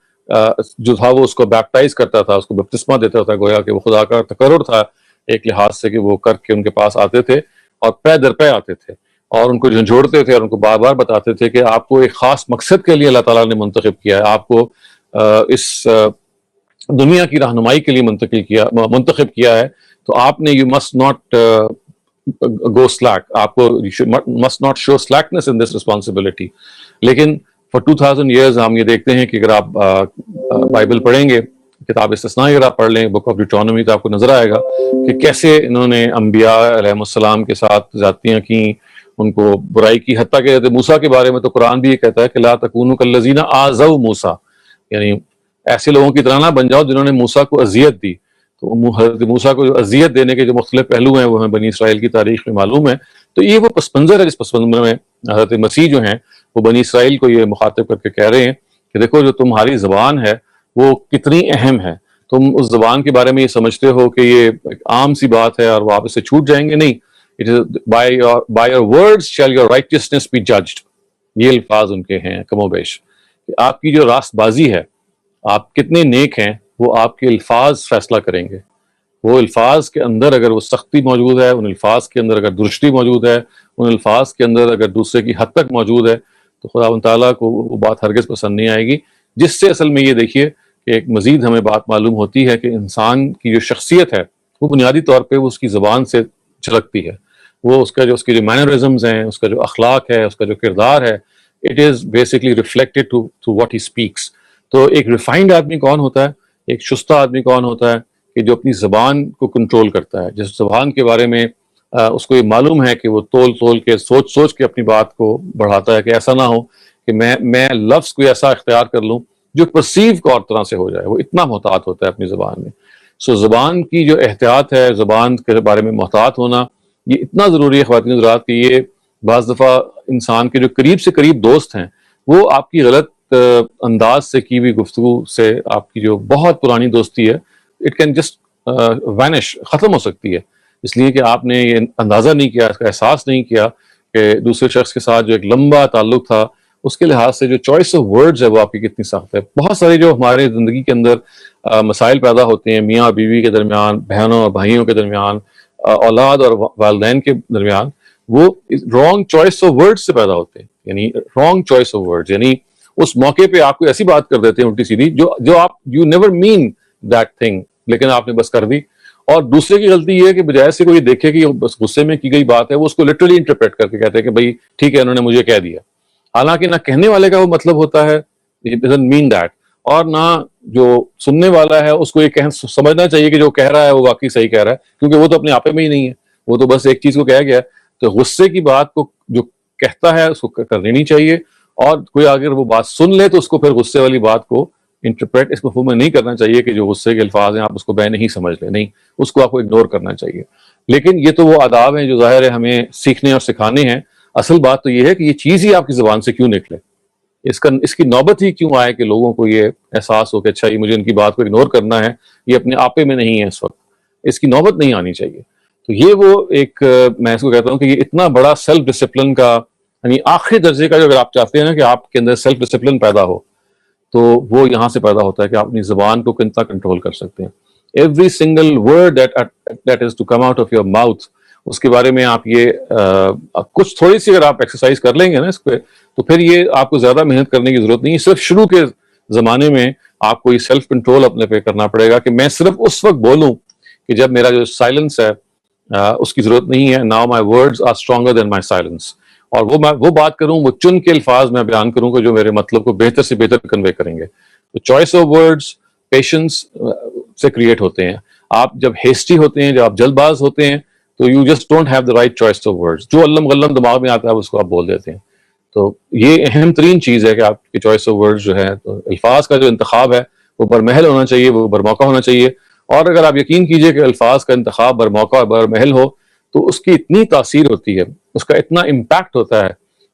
جو تھا وہ اس کو بیپٹائز کرتا تھا، اس کو بپتسمہ دیتا تھا، گویا کہ وہ خدا کا تقرر تھا ایک لحاظ سے کہ وہ کر کے ان کے پاس آتے تھے اور پے در پے آتے تھے، اور ان کو جھنجھوڑتے تھے اور ان کو بار بار بتاتے تھے کہ آپ کو ایک خاص مقصد کے لیے اللہ تعالیٰ نے منتخب کیا ہے، آپ کو اس دنیا کی رہنمائی کے لیے منتخب کیا ہے، تو آپ نے you must not go slack, آپ کو must not show slackness in this responsibility. لیکن فار 2000 ایئرز ہم یہ دیکھتے ہیں کہ اگر آپ بائبل پڑھیں گے، کتاب استثناء اگر آپ پڑھ لیں، بک آف ڈیوٹرانومی، تو آپ کو نظر آئے گا کہ کیسے انہوں نے انبیاء علیہ السلام کے ساتھ زیادتیاں کی، ان کو برائی کی، حتیٰ کہ موسیٰ کے بارے میں تو قرآن بھی یہ کہتا ہے کہ لا تکونوا کالذین آذوا موسیٰ، یعنی ایسے لوگوں کی طرح نہ بن جاؤ جنہوں نے موسیٰ کو اذیت دی۔ تو حضرت موسیٰ کو جو اذیت دینے کے جو مختلف پہلو ہیں وہ ہمیں بنی اسرائیل کی تاریخ میں معلوم ہے۔ تو یہ وہ پس منظر ہے جس پس منظر میں حضرت مسیح جو ہیں وہ بنی اسرائیل کو یہ مخاطب کر کے کہہ رہے ہیں کہ دیکھو جو تمہاری زبان ہے وہ کتنی اہم ہے، تم اس زبان کے بارے میں یہ سمجھتے ہو کہ یہ ایک عام سی بات ہے اور وہ آپ اس سے چھوٹ جائیں گے، نہیں، by your words shall your righteousness be judged، یہ الفاظ ان کے ہیں کم و بیش، کہ آپ کی جو راست بازی ہے، آپ کتنے نیک ہیں، وہ آپ کے الفاظ فیصلہ کریں گے۔ وہ الفاظ کے اندر اگر وہ سختی موجود ہے، ان الفاظ کے اندر اگر درستی موجود ہے، ان الفاظ کے اندر اگر دوسرے کی حد تک موجود ہے، تو خدا تعالیٰ کو وہ بات ہرگز پسند نہیں آئے گی، جس سے اصل میں یہ دیکھیے کہ ایک مزید ہمیں بات معلوم ہوتی ہے کہ انسان کی جو شخصیت ہے وہ بنیادی طور پہ وہ اس کی زبان سے جھلکتی ہے، وہ اس کے جو مینرزمز ہیں، اس کا جو اخلاق ہے، اس کا جو کردار ہے، it is basically reflected to what he speaks. تو ایک ریفائنڈ آدمی کون ہوتا ہے، ایک شستہ آدمی کون ہوتا ہے، کہ جو اپنی زبان کو کنٹرول کرتا ہے، جس زبان کے بارے میں اس کو یہ معلوم ہے کہ وہ تول کے سوچ کے اپنی بات کو بڑھاتا ہے، کہ ایسا نہ ہو کہ میں لفظ کو ایسا اختیار کر لوں جو پرسیو کو اور طرح سے ہو جائے، وہ اتنا محتاط ہوتا ہے اپنی زبان میں۔ سو زبان کی جو احتیاط ہے، زبان کے بارے میں محتاط ہونا، یہ اتنا ضروری ہے خواتین حضرات کہ یہ بعض دفعہ انسان کے جو قریب سے قریب دوست ہیں وہ آپ کی غلط انداز سے کی ہوئی گفتگو سے آپ کی جو بہت پرانی دوستی ہے اٹ کین جسٹ وینش، ختم ہو سکتی ہے، اس لیے کہ آپ نے یہ اندازہ نہیں کیا، اس کا احساس نہیں کیا کہ دوسرے شخص کے ساتھ جو ایک لمبا تعلق تھا اس کے لحاظ سے جو چوائس آف ورڈز ہے وہ آپ کی کتنی سخت ہے۔ بہت سارے جو ہمارے زندگی کے اندر مسائل پیدا ہوتے ہیں میاں اور بیوی کے درمیان، بہنوں اور بھائیوں کے درمیان، اولاد اور والدین کے درمیان، وہ رانگ چوائس آف ورڈز سے پیدا ہوتے ہیں، یعنی رانگ چوائس آف ورڈز، یعنی اس موقع پہ آپ کو ایسی بات کر دیتے ہیں الٹی سیدھی جو آپ you never mean that thing, لیکن آپ نے بس کر دی۔ اور دوسرے کی غلطی یہ ہے کہ بجائے سے کوئی دیکھے کہ بس غصے میں کی گئی بات ہے، وہ اس کو لٹرلی انٹرپریٹ کر کے کہتے ہیں کہ بھائی ٹھیک ہے انہوں نے مجھے کہہ دیا، حالانکہ نہ کہنے والے کا وہ مطلب ہوتا ہے اٹ ڈزنٹ مین دیٹ، اور نہ جو سننے والا ہے اس کو یہ سمجھنا چاہیے کہ جو کہہ رہا ہے وہ واقعی صحیح کہہ رہا ہے، کیونکہ وہ تو اپنے آپے میں ہی نہیں ہے، وہ تو بس ایک چیز کو کہہ گیا۔ تو غصے کی بات کو جو کہتا ہے اس کو کر لینی چاہیے، اور کوئی اگر وہ بات سن لے تو اس کو پھر غصے والی بات کو انٹرپریٹ اس مفہوم میں نہیں کرنا چاہیے کہ جو غصے کے الفاظ ہیں آپ اس کو بے نہیں سمجھ لیں، نہیں، اس کو آپ کو اگنور کرنا چاہیے۔ لیکن یہ تو وہ آداب ہیں جو ظاہر ہے ہمیں سیکھنے اور سکھانے ہیں۔ اصل بات تو یہ ہے کہ یہ چیز ہی آپ کی زبان سے کیوں نکلے، اس کی نوبت ہی کیوں آئے کہ لوگوں کو یہ احساس ہو کہ اچھا یہ مجھے ان کی بات کو اگنور کرنا ہے، یہ اپنے آپے میں نہیں ہے، اس وقت اس کی نوبت نہیں آنی چاہیے۔ تو یہ وہ ایک میں اس کو کہتا ہوں کہ یہ اتنا بڑا سیلف ڈسپلن کا یعنی آخری درجے کا جو اگر آپ چاہتے ہیں نا کہ آپ کے اندر سیلف ڈسپلن پیدا ہو تو وہ یہاں سے پیدا ہوتا ہے کہ آپ اپنی زبان کو کتنا کنٹرول کر سکتے ہیں. Every single word that is to come out of your mouth, اس کے بارے میں آپ یہ کچھ تھوڑی سی اگر آپ ایکسرسائز کر لیں گے نا اس پہ, تو پھر یہ آپ کو زیادہ محنت کرنے کی ضرورت نہیں. صرف شروع کے زمانے میں آپ کو یہ سیلف کنٹرول اپنے پہ کرنا پڑے گا کہ میں صرف اس وقت بولوں کہ جب میرا جو سائلنس ہے اس کی ضرورت نہیں ہے. Now my words are stronger than my silence, اور وہ بات کروں, وہ چن کے الفاظ میں بیان کروں کہ جو میرے مطلب کو بہتر سے بہتر کنوے کریں گے. تو چوائس آف ورڈز پیشنس سے کریٹ ہوتے ہیں. آپ جب ہیسٹی ہوتے ہیں, جب آپ جلد باز ہوتے ہیں, تو you just don't have the right choice of words. جو علم غلم دماغ میں آتا ہے اس کو آپ بول دیتے ہیں. تو یہ اہم ترین چیز ہے کہ آپ کی چوائس آف ورڈز جو ہے, تو الفاظ کا جو انتخاب ہے وہ برمحل ہونا چاہیے, وہ برموقع ہونا چاہیے. اور اگر آپ یقین کیجئے کہ الفاظ کا انتخاب برموقع اور برمحل ہو تو اس کی اتنی تاثیر ہوتی ہے, اس کا اتنا امپیکٹ ہوتا ہے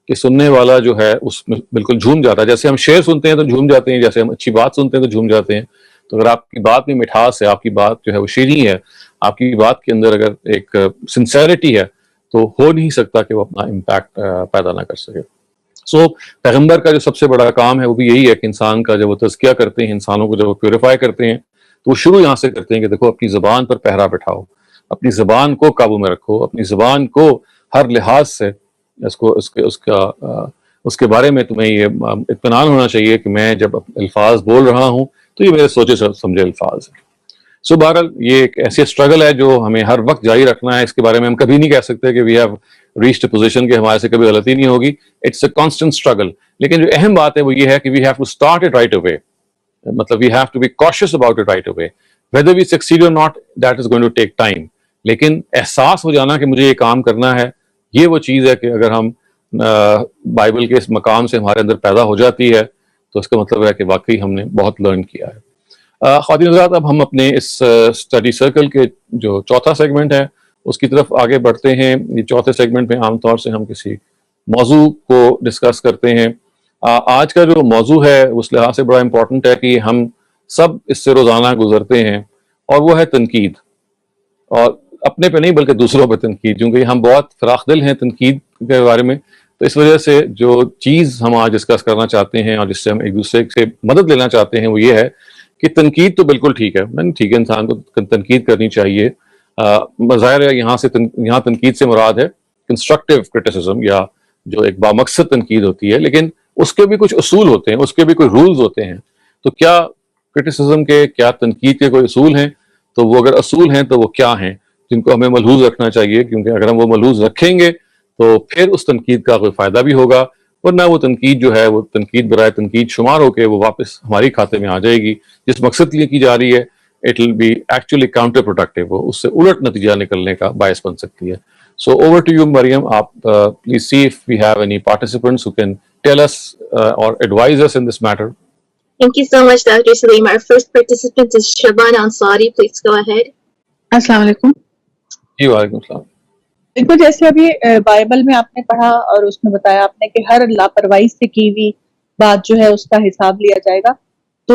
کہ سننے والا جو ہے اس میں بالکل جھوم جاتا ہے. جیسے ہم شعر سنتے ہیں تو جھوم جاتے ہیں, جیسے ہم اچھی بات سنتے ہیں تو جھوم جاتے ہیں. تو اگر آپ کی بات میں مٹھاس ہے, آپ کی بات جو ہے وہ شیریں ہے, آپ کی بات کے اندر اگر ایک سنسیرٹی ہے, تو ہو نہیں سکتا کہ وہ اپنا امپیکٹ پیدا نہ کر سکے. سو پیغمبر کا جو سب سے بڑا کام ہے وہ بھی یہی ہے کہ انسان کا جب وہ تزکیہ کرتے ہیں, انسانوں کو جب وہ پیوریفائی کرتے ہیں, تو وہ شروع یہاں سے کرتے ہیں کہ دیکھو اپنی زبان پر پہرا بٹھاؤ, اپنی زبان کو قابو میں رکھو, اپنی زبان کو ہر لحاظ سے اس کے بارے میں تمہیں یہ اطمینان ہونا چاہیے کہ میں جب الفاظ بول رہا ہوں تو یہ میرے سوچے سمجھے الفاظ ہیں. سو بہرحال یہ ایک ایسی اسٹرگل ہے جو ہمیں ہر وقت جاری رکھنا ہے. اس کے بارے میں ہم کبھی نہیں کہہ سکتے کہ we have reached a position کہ ہمارے سے کبھی غلطی نہیں ہوگی. It's a constant struggle. لیکن جو اہم بات ہے وہ یہ ہے کہ we have to start it right away. مطلب we have to be conscious about it right away. Whether we succeed or not, that is going to take time. لیکن احساس ہو جانا کہ مجھے یہ کام کرنا ہے, یہ وہ چیز ہے کہ اگر ہم بائبل کے اس مقام سے ہمارے اندر پیدا ہو جاتی ہے تو اس کا مطلب ہے کہ واقعی ہم نے بہت لرن کیا ہے. خواتین حضرات, اب ہم اپنے اس اسٹڈی سرکل کے جو چوتھا سیگمنٹ ہے اس کی طرف آگے بڑھتے ہیں. یہ چوتھے سیگمنٹ میں عام طور سے ہم کسی موضوع کو ڈسکس کرتے ہیں. آج کا جو موضوع ہے اس لحاظ سے بڑا امپورٹنٹ ہے کہ ہم سب اس سے روزانہ گزرتے ہیں, اور وہ ہے تنقید. اور اپنے پہ نہیں بلکہ دوسروں پہ تنقید, کیونکہ ہم بہت فراخ دل ہیں تنقید کے بارے میں. تو اس وجہ سے جو چیز ہم آج ڈسکس کرنا چاہتے ہیں اور جس سے ہم ایک دوسرے سے مدد لینا چاہتے ہیں وہ یہ ہے کہ تنقید تو بالکل ٹھیک ہے, ٹھیک ہے, انسان کو تنقید کرنی چاہیے. ظاہر ہے یہاں تنقید سے مراد ہے کنسٹرکٹیو کرٹیسزم, یا جو ایک بامقصد تنقید ہوتی ہے, لیکن اس کے بھی کچھ اصول ہوتے ہیں, اس کے بھی کوئی رولز ہوتے ہیں. تو کیا کرٹیسزم کے, کیا تنقید کے کوئی اصول ہیں؟ تو وہ اگر اصول ہیں تو وہ کیا ہیں جن کو ہمیں ملحوظ رکھنا چاہیے, کیونکہ اگر ہم وہ ملحوظ رکھیں گے تو پھر اس تنقید کا کوئی فائدہ بھی ہوگا, ورنہ وہ تنقید جو ہے وہ تنقید برائے تنقید شمار ہو کے وہ واپس ہماری کھاتے میں آ جائے گی. جس مقصد کے لیے کی جا رہی ہے it will be actually counterproductive, وہ اس سے الٹ نتیجہ نکلنے کا باعث بن سکتی ہے. So over to you Maryam, آپ please see if we have any participants who can tell us or advise us in this matter. Thank you so much, Dr. Salim. Our first participant is Shaban Ansari. Please go ahead. السلام علیکم. جی وعلیکم السلام. دیکھو جیسے ابھی Bible میں آپ نے پڑھا اور اس میں بتایا آپ نے کہ ہر لاپرواہی سے کی ہوئی بات جو ہے اس کا حساب لیا جائے گا. تو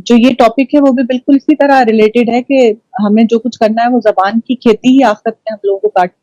جو یہ ٹاپک ہے وہ بھی بالکل اسی طرح ریلیٹڈ ہے کہ ہمیں جو کچھ کرنا ہے وہ زبان کی کھیتی ہی آخرت میں ہم لوگوں کو کاٹتی.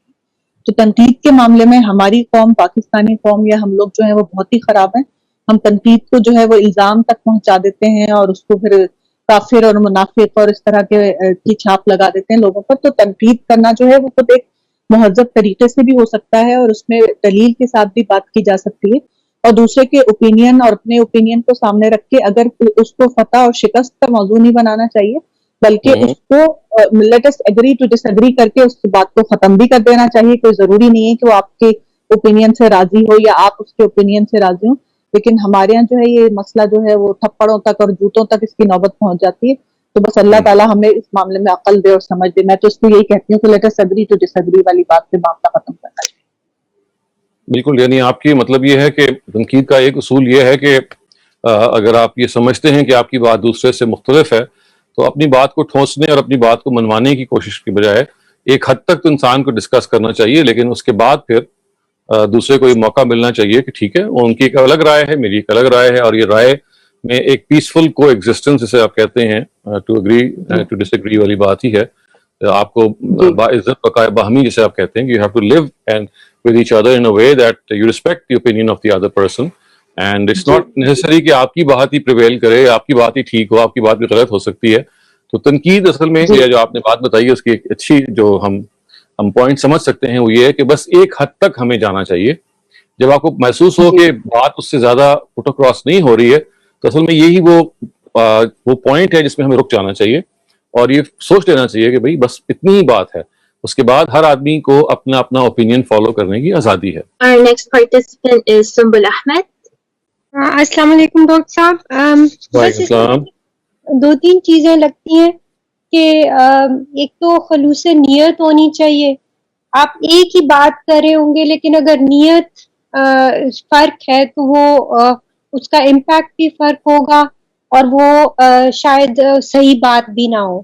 تو تنقید کے معاملے میں ہماری قوم, پاکستانی قوم یا ہم لوگ جو ہیں وہ بہت ہی خراب ہیں. ہم تنقید کو جو ہے وہ الزام تک پہنچا دیتے ہیں اور اس کو پھر کافر اور منافق اور اس طرح کی چھاپ لگا دیتے ہیں لوگوں پر. تو تنقید کرنا جو ہے وہ خود ایک مہذب طریقے سے بھی ہو سکتا ہے اور اس میں دلیل کے ساتھ بھی بات کی جا سکتی ہے, اور دوسرے کے اوپینین اور اپنے اوپینین کو سامنے رکھ کے اگر اس کو فتح اور شکست کا موضوع نہیں بنانا چاہیے, بلکہ اس کو let us agree to disagree کر کے اس بات کو ختم بھی کر دینا چاہیے. کوئی ضروری نہیں ہے کہ وہ آپ کے اوپینین سے راضی ہو یا آپ اس کے اوپینین سے راضی ہوں, لیکن ہمارے یہاں جو ہے یہ مسئلہ جو ہے وہ تھپڑوں تک اور جوتوں تک اس کی نوبت پہنچ جاتی ہے. تو بس اللہ تعالیٰ ہمیں اس معاملے میں عقل دے اور سمجھ دے. میں تو اس کو یہی کہتی ہوں کہ let us agree to disagree والی بات سے معاملہ ختم کرنا چاہیے. بالکل, یعنی آپ کی مطلب یہ ہے کہ تنقید کا ایک اصول یہ ہے کہ اگر آپ یہ سمجھتے ہیں کہ آپ کی بات دوسرے سے مختلف ہے تو اپنی بات کو ٹھونسنے اور اپنی بات کو منوانے کی کوشش کی بجائے ایک حد تک تو انسان کو ڈسکس کرنا چاہیے, لیکن اس کے بعد پھر دوسرے کو یہ موقع ملنا چاہیے کہ ٹھیک ہے ان کی ایک الگ رائے ہے, میری ایک الگ رائے ہے, اور یہ رائے میں ایک پیسفل کو ایگزسٹنس جسے آپ کہتے ہیں to agree to disagree والی بات ہی ہے. آپ کو باعزت بقائے باہمی جسے آپ کہتے ہیں کہ you have to live and with each other in a way that you respect the opinion of the other person and it's not necessary کہ آپ کی بات ہی پریویل کرے, آپ کی بات ہی ٹھیک ہو, آپ کی بات بھی غلط ہو سکتی ہے. تو تنقید اصل میں یہ جو آپ نے بات بتائی ہے اس کی ایک اچھی جو ہم پوائنٹ سمجھ سکتے ہیں وہ یہ ہے کہ بس ایک حد تک ہمیں جانا چاہیے. جب آپ کو محسوس ہو کہ بات اس سے زیادہ فوٹو کراس نہیں ہو رہی ہے تو اصل میں یہی وہ پوائنٹ ہے جس میں ہمیں رک جانا چاہیے اور یہ سوچ لینا چاہیے کہ بھئی بس اتنی ہی بات ہے. اس کے بعد ہر آدمی کو اپنا اپنا اوپینین فالو کرنے کی آزادی ہے. Our next participant is Sumbul Ahmed. السلام علیکم ڈاکٹر صاحب. وعلیکم السلام. دو تین چیزیں لگتی ہیں کہ ایک تو خلوص نیت ہونی چاہیے. آپ ایک ہی بات کر رہے ہوں گے لیکن اگر نیت فرق ہے تو وہ اس کا امپیکٹ بھی فرق ہوگا اور وہ شاید صحیح بات بھی نہ ہو.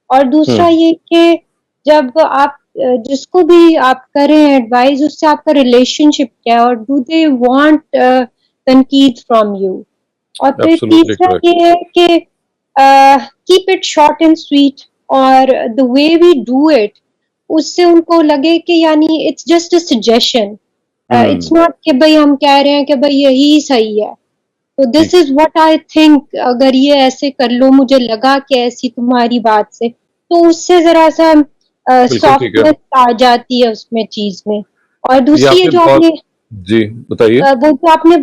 اور دوسرا یہ کہ جب آپ جس کو بھی آپ کریں ایڈوائز اس سے آپ کا ریلیشن شپ کیا ہے اور ڈو دے وانٹ تنقید فرام یو. اور پھر تیسرا یہ ہے کہ keep it short and sweet اور the way we do it اس سے ان کو لگے کہ یعنی it's just a suggestion, it's not کہ بھائی ہم کہہ رہے ہیں کہ بھائی یہی صحیح ہے. تو this is what I think, اگر یہ ایسے کر لو مجھے لگا کہ ایسی تمہاری بات سے تو اس سے ذرا سا سافٹنس آ جاتی ہے اس میں چیز میں. اور دوسری یہ جو آپ نے جی بتائیے وہ جو آپ نے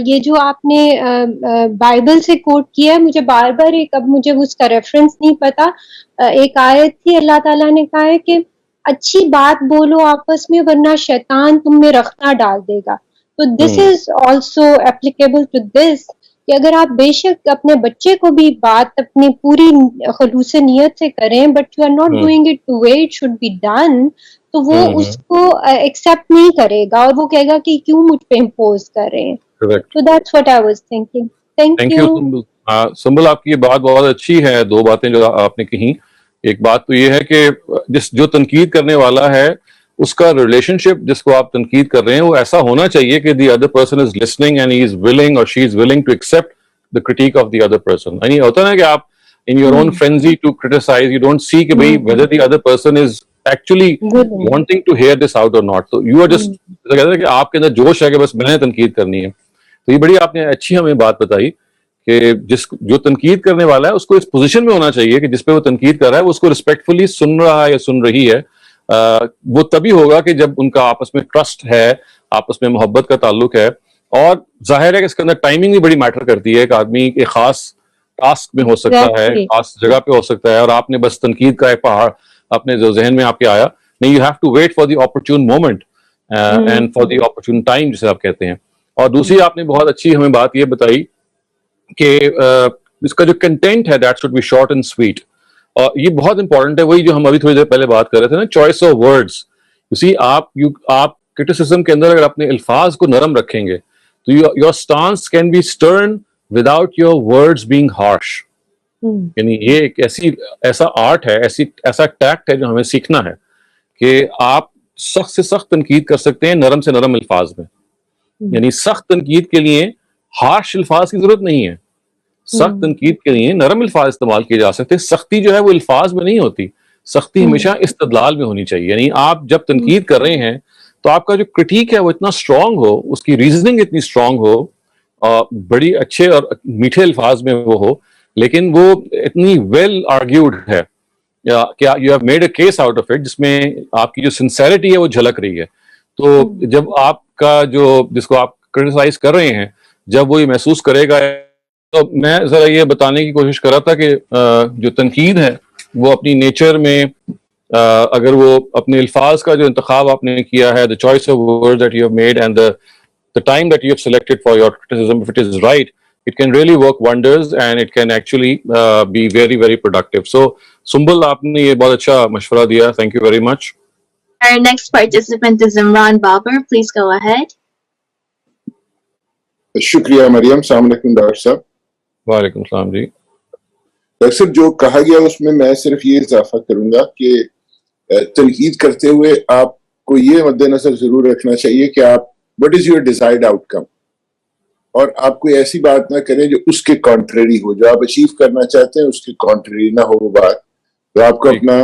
یہ جو آپ نے بائبل سے کوٹ کیا ہے مجھے بار بار اب مجھے اس کا ریفرنس نہیں پتا. ایک آیت تھی اللہ تعالیٰ نے کہا ہے کہ اچھی بات بولو آپس میں ورنہ شیطان تم میں رخنا ڈال دے گا. تو this is also applicable to this کہ اگر آپ بے شک اپنے بچے کو بھی بات اپنی پوری خلوص نیت سے کریں but you are not doing it to way it should be done تو وہ اس کو ایکسپٹ نہیں کرے گا اور وہ کہے گا کہ کیوں مجھ پہ امپوز کر رہے ہیں. تو that's what I was thinking. Thank you. Sumbul آپ کی یہ بات بہت اچھی ہے. دو باتیں جو آپ نے کہیں, ایک بات تو یہ ہے کہ جو تنقید کرنے والا ہے اس کا ریلیشن شپ جس کو آپ تنقید کر رہے ہیں وہ ایسا ہونا چاہیے کہ the other person is listening and he is willing or she is willing to accept the critique of the other person. یعنی ہوتا ہے نا کہ آپ in your own frenzy to criticize you don't see کہ بھئی whether the other person is actually wanting to hear this out or not. So you are just کہتے ہیں کہ آپ کے اندر جوش ہے کہ بس میں نے تنقید کرنی ہے. تو یہ بڑی آپ نے اچھی ہمیں بات بتائی کہ جو تنقید کرنے والا ہے اس کو اس پوزیشن میں ہونا چاہیے کہ جس پہ وہ تنقید کر رہا ہے وہ اس کو ریسپیکٹفلی سن رہا ہے یا سن رہی ہے. وہ تبھی ہوگا کہ جب ان کا آپس میں ٹرسٹ ہے, آپس میں محبت کا تعلق ہے. اور ظاہر ہے کہ اس کے اندر ٹائمنگ بھی بڑی میٹر کرتی ہے. ایک آدمی ایک خاص ٹاسک میں ہو سکتا ہے, خاص جگہ پہ ہو سکتا ہے اور آپ نے بس تنقید کا ایک پہاڑ اپنے جو ذہن میں آپ کے آیا نہیں. You have to wait for the opportune moment and for the opportune time جسے آپ کہتے ہیں. اور دوسری آپ نے بہت اچھی ہمیں بات یہ بتائی کہ اس کا جو کنٹینٹ ہے that should be short and sweet. اور یہ بہت امپورٹنٹ ہے, وہی جو ہم ابھی تھوڑی دیر پہلے بات کر رہے تھے نا, چوائس آف ورڈز. اسی آپ کرٹیسزم کے اندر اگر اپنے الفاظ کو نرم رکھیں گے تو your stance can be stern without your words being harsh. یعنی یہ ایک ایسا آرٹ ہے, ایسا ٹیکٹ ہے جو ہمیں سیکھنا ہے کہ آپ سخت سے سخت تنقید کر سکتے ہیں نرم سے نرم الفاظ میں. یعنی سخت تنقید کے لیے ہارش الفاظ کی ضرورت نہیں ہے. سخت تنقید کے لیے نرم الفاظ استعمال کیے جا سکتے. سختی جو ہے وہ الفاظ میں نہیں ہوتی, سختی ہمیشہ استدلال میں ہونی چاہیے. یعنی آپ جب تنقید کر رہے ہیں تو آپ کا جو کرٹیک ہے وہ اتنا اسٹرانگ ہو, اس کی ریزننگ اتنی اسٹرانگ ہو, بڑی اچھے اور میٹھے الفاظ میں وہ ہو, لیکن وہ اتنی ویل آرگیوڈ ہے کہ you have made a case out of it, جس میں آپ کی جو سنسیرٹی ہے وہ جھلک رہی ہے. تو جب آپ کا جس کو آپ کرٹیسائز کر رہے ہیں جب وہ یہ محسوس کرے گا, تو میں ذرا یہ بتانے کی کوشش کر رہا تھا کہ جو تنقید ہے وہ اپنی نیچر میں اگر وہ اپنے الفاظ کا جو انتخاب آپ نے کیا ہے, the choice of words that you have made and the time that you have selected for your criticism, if it is right, it can really work wonders and it can actually be very very productive. So Sumbul, آپ نے یہ بہت اچھا مشورہ دیا, thank you very much. Our next participant is Imran Babar. Please go ahead. شکریہ مریم. السلام علیکم ڈاکٹر صاحب. وعلیکم السلام جی. ڈاکٹر صاحب جو کہا گیا اس میں صرف یہ اضافہ کروں گا کہ تنقید کرتے ہوئے آپ کو یہ مد نظر ضرور رکھنا چاہیے کہ آپ what is your desired out کم, اور آپ کوئی ایسی بات نہ کریں جو اس کے کانٹریری ہو. جو آپ اچیو کرنا چاہتے ہیں اس کے کانٹریری نہ ہو وہ بات. تو آپ کو اپنا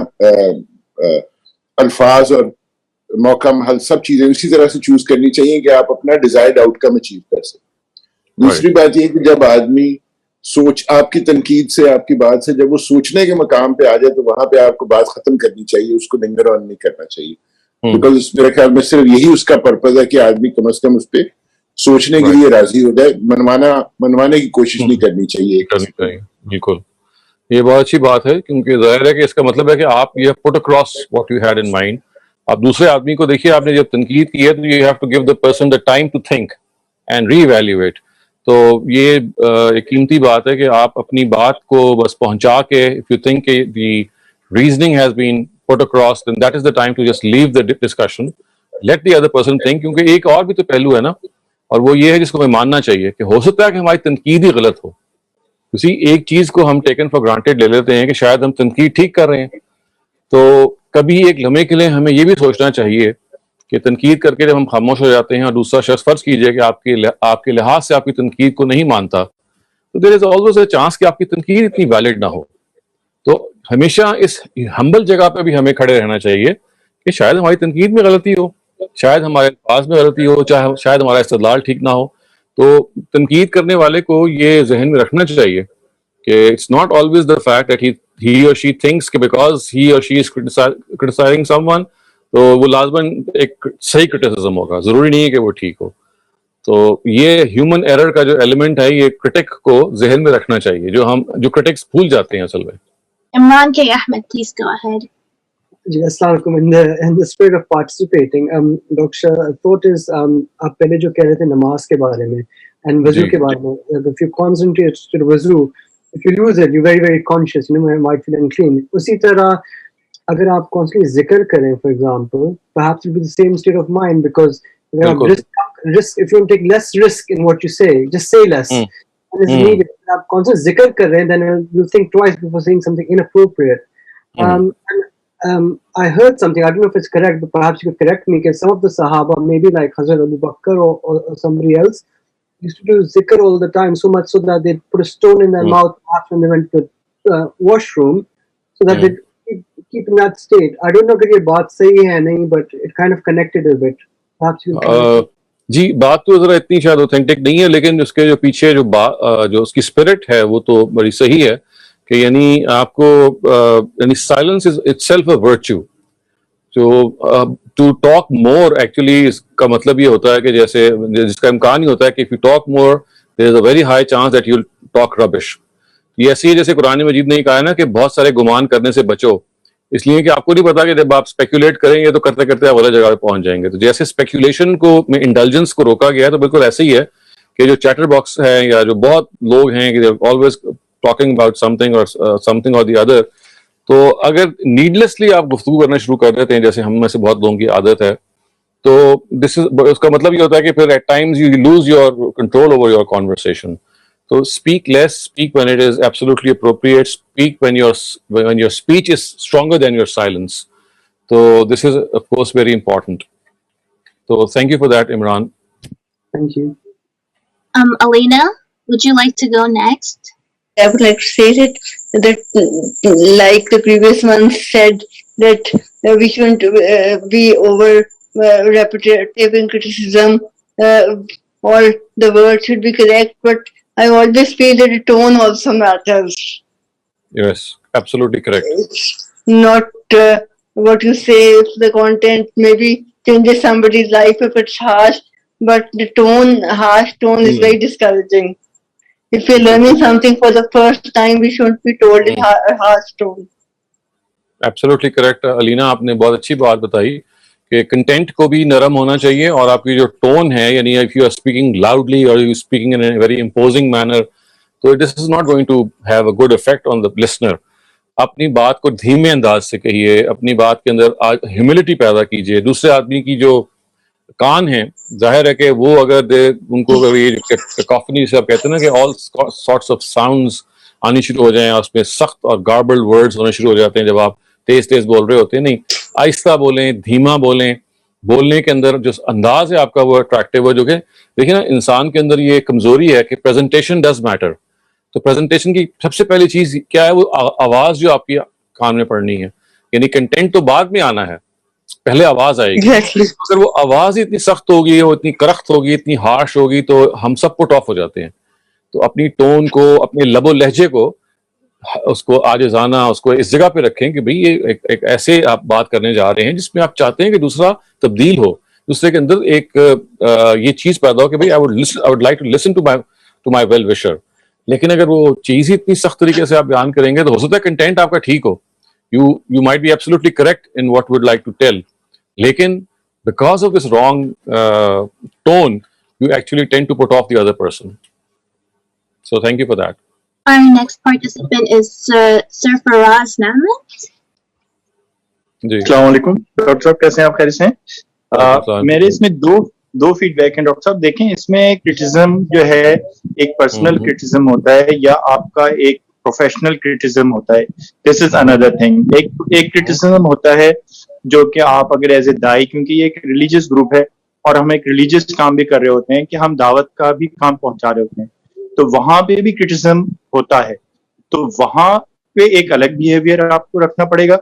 الفاظ اور موقع محل سب چیزیں اسی طرح سے چوز کرنی چاہیے کہ آپ اپنا ڈیزائرڈ آؤٹ کم اچیو کر سکیں. دوسری بات یہ کہ جب آدمی سوچ آپ کی تنقید سے آپ کی بات سے جب وہ سوچنے کے مقام پہ آ جائے تو وہاں پہ آپ کو بات ختم کرنی چاہیے, اس کو لنگر آن نہیں کرنا چاہیے, بیکاز میرے خیال میں صرف یہی اس کا پرپز ہے کہ آدمی کم از کم اس پہ سوچنے کے لیے راضی ہو جائے, منوانے کی کوشش نہیں کرنی چاہیے. بالکل, یہ بہت اچھی بات ہے, کیونکہ ظاہر ہے کہ اس کا مطلب ہے کہ آپ یہ put across what you had in mind. آپ دوسرے آدمی کو دیکھیے, آپ نے جب تنقید کی ہے تو you have to give the person the time to think and reevaluate. تو یہ ایک قیمتی بات ہے کہ آپ اپنی بات کو بس پہنچا کے if you think the reasoning has been put across then that is the time to just leave the discussion, let the other person think. کیونکہ ایک اور بھی تو پہلو ہے نا, اور وہ یہ ہے جس کو ہمیں ماننا چاہیے کہ ہو سکتا ہے کہ ہماری تنقید ہی غلط ہو. کسی ایک چیز کو ہم ٹیکن فار گرانٹیڈ لے لیتے ہیں کہ شاید ہم تنقید ٹھیک کر رہے ہیں, تو کبھی ایک لمحے کے لیے ہمیں یہ بھی سوچنا چاہیے کہ تنقید کر کے جب ہم خاموش ہو جاتے ہیں اور دوسرا شخص فرض کیجئے کہ آپ کے لحاظ سے آپ کی تنقید کو نہیں مانتا, تو دیر از آلویز اے چانس کہ آپ کی تنقید اتنی ویلڈ نہ ہو. تو ہمیشہ اس ہمبل جگہ پہ بھی ہمیں کھڑے رہنا چاہیے کہ شاید ہماری تنقید میں غلطی ہو, شاید ہمارے الفاظ میں غلطی ہو, شاید ہمارا استدلال ٹھیک نہ ہو. تو تنقید کرنے والے کو یہ ذہن میں رکھنا چاہیے کہ it's not always the fact that he or she thinks کہ because he or she is criticizing someone تو وہ لازماً ایک صحیح کرٹیسزم ہوگا, ضروری نہیں ہے کہ وہ ٹھیک ہو. تو یہ ہیومن ایرر کا جو ایلیمنٹ ہے یہ کرٹک کو ذہن میں رکھنا چاہیے, جو کرٹکس بھول جاتے ہیں اصل میں. Imran K. Ahmed, please go ahead. جی السلام علیکم. in the spirit of participating, Dr. thought is آپ پہلے جو کہہ رہے تھے نماز کے بارے میں and وضو کے بارے میں, if you concentrate to the وضو, if you lose it, you're very very conscious, you might feel unclean. اسی طرح اگر آپ constantly ذکر کریں, for example, perhaps it'll be the same state of mind, because risk, if you want to take less risk in what you say, just say less. And it's needed. آپ constantly ذکر کر رہے ہیں, then you'll think twice before saying something inappropriate. I heard something, I don't know if it's correct, but perhaps you could correct me, because some of the Sahaba, maybe like Hazrat Abu Bakr or somebody else, used to do zikr all the time, so much so that they'd put a stone in their mouth perhaps when they went to the washroom, so that they'd keep in that state. I don't know if یہ بات صحیح ہے نہیں, but it kind of connected a bit. Perhaps you can... جی بات تو ذرا اتنی شاید اوتھینٹک نہیں ہے, لیکن اس کے جو پیچھے جو اس کی اسپرٹ ہے وہ تو بڑی صحیح ہے کہ یعنی آپ کو یعنی silence is itself a virtue. To talk more actually اس کا مطلب یہ ہوتا ہے کہ جیسے جس کا امکان ہی ہوتا ہے کہ if you talk more there is a very high chance that you'll talk rubbish. یہ ایسی ہے جیسے قرآن مجید نے ہی کہا ہے نا کہ بہت سارے گمان کرنے سے بچو, اس لیے کہ آپ کو نہیں پتا کہ جب آپ اسپیکولیٹ کریں گے تو کرتے کرتے آپ غلط جگہ پہ پہنچ جائیں گے. تو جیسے اسپیکولیشن کو میں انڈلجنس کو روکا گیا, تو بالکل ایسے ہی ہے کہ جو چیٹر باکس ہے یا جو بہت لوگ ہیں کہ آلویز ٹاکنگ اباؤٹ سمتھنگ اور دی ادر, تو اگر نیڈلیسلی آپ گفتگو کرنا شروع کر دیتے ہیں جیسے ہم میں سے بہت لوگوں کی عادت ہے, تو اس کا مطلب یہ ہوتا ہے کہ پھر at times you lose your control over your conversation. So speak less, speak when it is absolutely appropriate, speak when your speech is stronger than your silence. So this is of course very important. So thank you for that, Imran. Thank you. Alina, would you like to go next? I would like to say that like the previous one said, that we shouldn't be over repetitive in criticism, or the word should be correct, but I always feel that the tone also matters. Yes, absolutely correct. It's not what you say, if the content maybe changes somebody's life if it's harsh, but the harsh tone is very discouraging. If you're learning something for the first time, we shouldn't be told in a harsh tone. Absolutely correct. Alina, آپ نے بہت اچھی بات بتائی کہ content کو بھی نرم ہونا چاہیے, اور آپ کی جو ٹون ہے یعنی if you are speaking loudly or you are speaking in a very imposing manner, so this is not going to have a good effect on the listener. اپنی بات کو دھیمے انداز سے کہیے, اپنی بات کے اندر ہیوملٹی پیدا کیجیے. دوسرے آدمی کی جو کان ہیں ظاہر ہے کہ وہ اگر ان کو کافنی جسے آپ کہتے ہیں نا کہ all sorts of sounds آنی شروع ہو جائیں, اس میں سخت اور گاربلڈ ورڈز ہونے شروع ہو جاتے ہیں جب آپ تیز تیز بول رہے ہوتے ہیں. نہیں, آہستہ بولیں, دھیما بولیں. بولنے کے اندر جو انداز ہے آپ کا وہ اٹریکٹیو ہے, جو کہ دیکھیں نا انسان کے اندر یہ کمزوری ہے کہ پریزنٹیشن ڈز میٹر. تو پریزنٹیشن کی سب سے پہلی چیز کیا ہے, وہ آواز جو آپ کی کان میں پڑنی ہے. یعنی کنٹینٹ تو بعد میں آنا ہے, پہلے آواز آئے گی. Exactly. اگر وہ آواز ہی اتنی سخت ہوگی, وہ اتنی کرخت ہوگی, اتنی ہارش ہوگی, تو ہم سب پٹ آف ہو جاتے ہیں. تو اپنی ٹون کو, اپنے لب و لہجے کو, اس کو عاجزانہ اس کو اس جگہ پہ رکھیں کہ بھئی یہ ایک ایسے آپ بات کرنے جا رہے ہیں جس میں آپ چاہتے ہیں کہ دوسرا تبدیل ہو, دوسرے کے اندر ایک یہ چیز پیدا ہو کہ بھئی I would like to listen to my well wisher. لیکن اگر وہ چیز ہی اتنی سخت طریقے سے آپ بیان کریں گے تو ہو سکتا ہے کنٹینٹ آپ کا ٹھیک ہو, you might be absolutely correct in what you would like to tell, لیکن because of this wrong tone you actually tend to put off the other person. So thank you for that. Our next participant is Sir Faraz Namrat. جی السلام علیکم doctor صاحب, کیسے ہیں آپ؟ خیریت سے ہیں؟ میرے اس میں دو فیڈ بیک ہیں ڈاکٹر صاحب. دیکھیں اس میں کرٹیزم جو ہے ایک پرسنل کرٹیزم ہوتا ہے یا آپ کا ایک پروفیشنل کرٹیزم ہوتا ہے. This is another thing. ایک کرٹیزم ہوتا ہے جو کہ آپ اگر ایز اے دائی, کیونکہ یہ ایک ریلیجیس گروپ ہے اور ہم ایک ریلیجیس کام بھی کر رہے ہوتے ہیں کہ ہم دعوت کا بھی کام پہنچا رہے ہوتے ہیں, تو وہاں پہ بھی کرٹیزم ہوتا ہے. تو وہاں پہ ایک الگ بیہیویئر آپ کو رکھنا پڑے گا.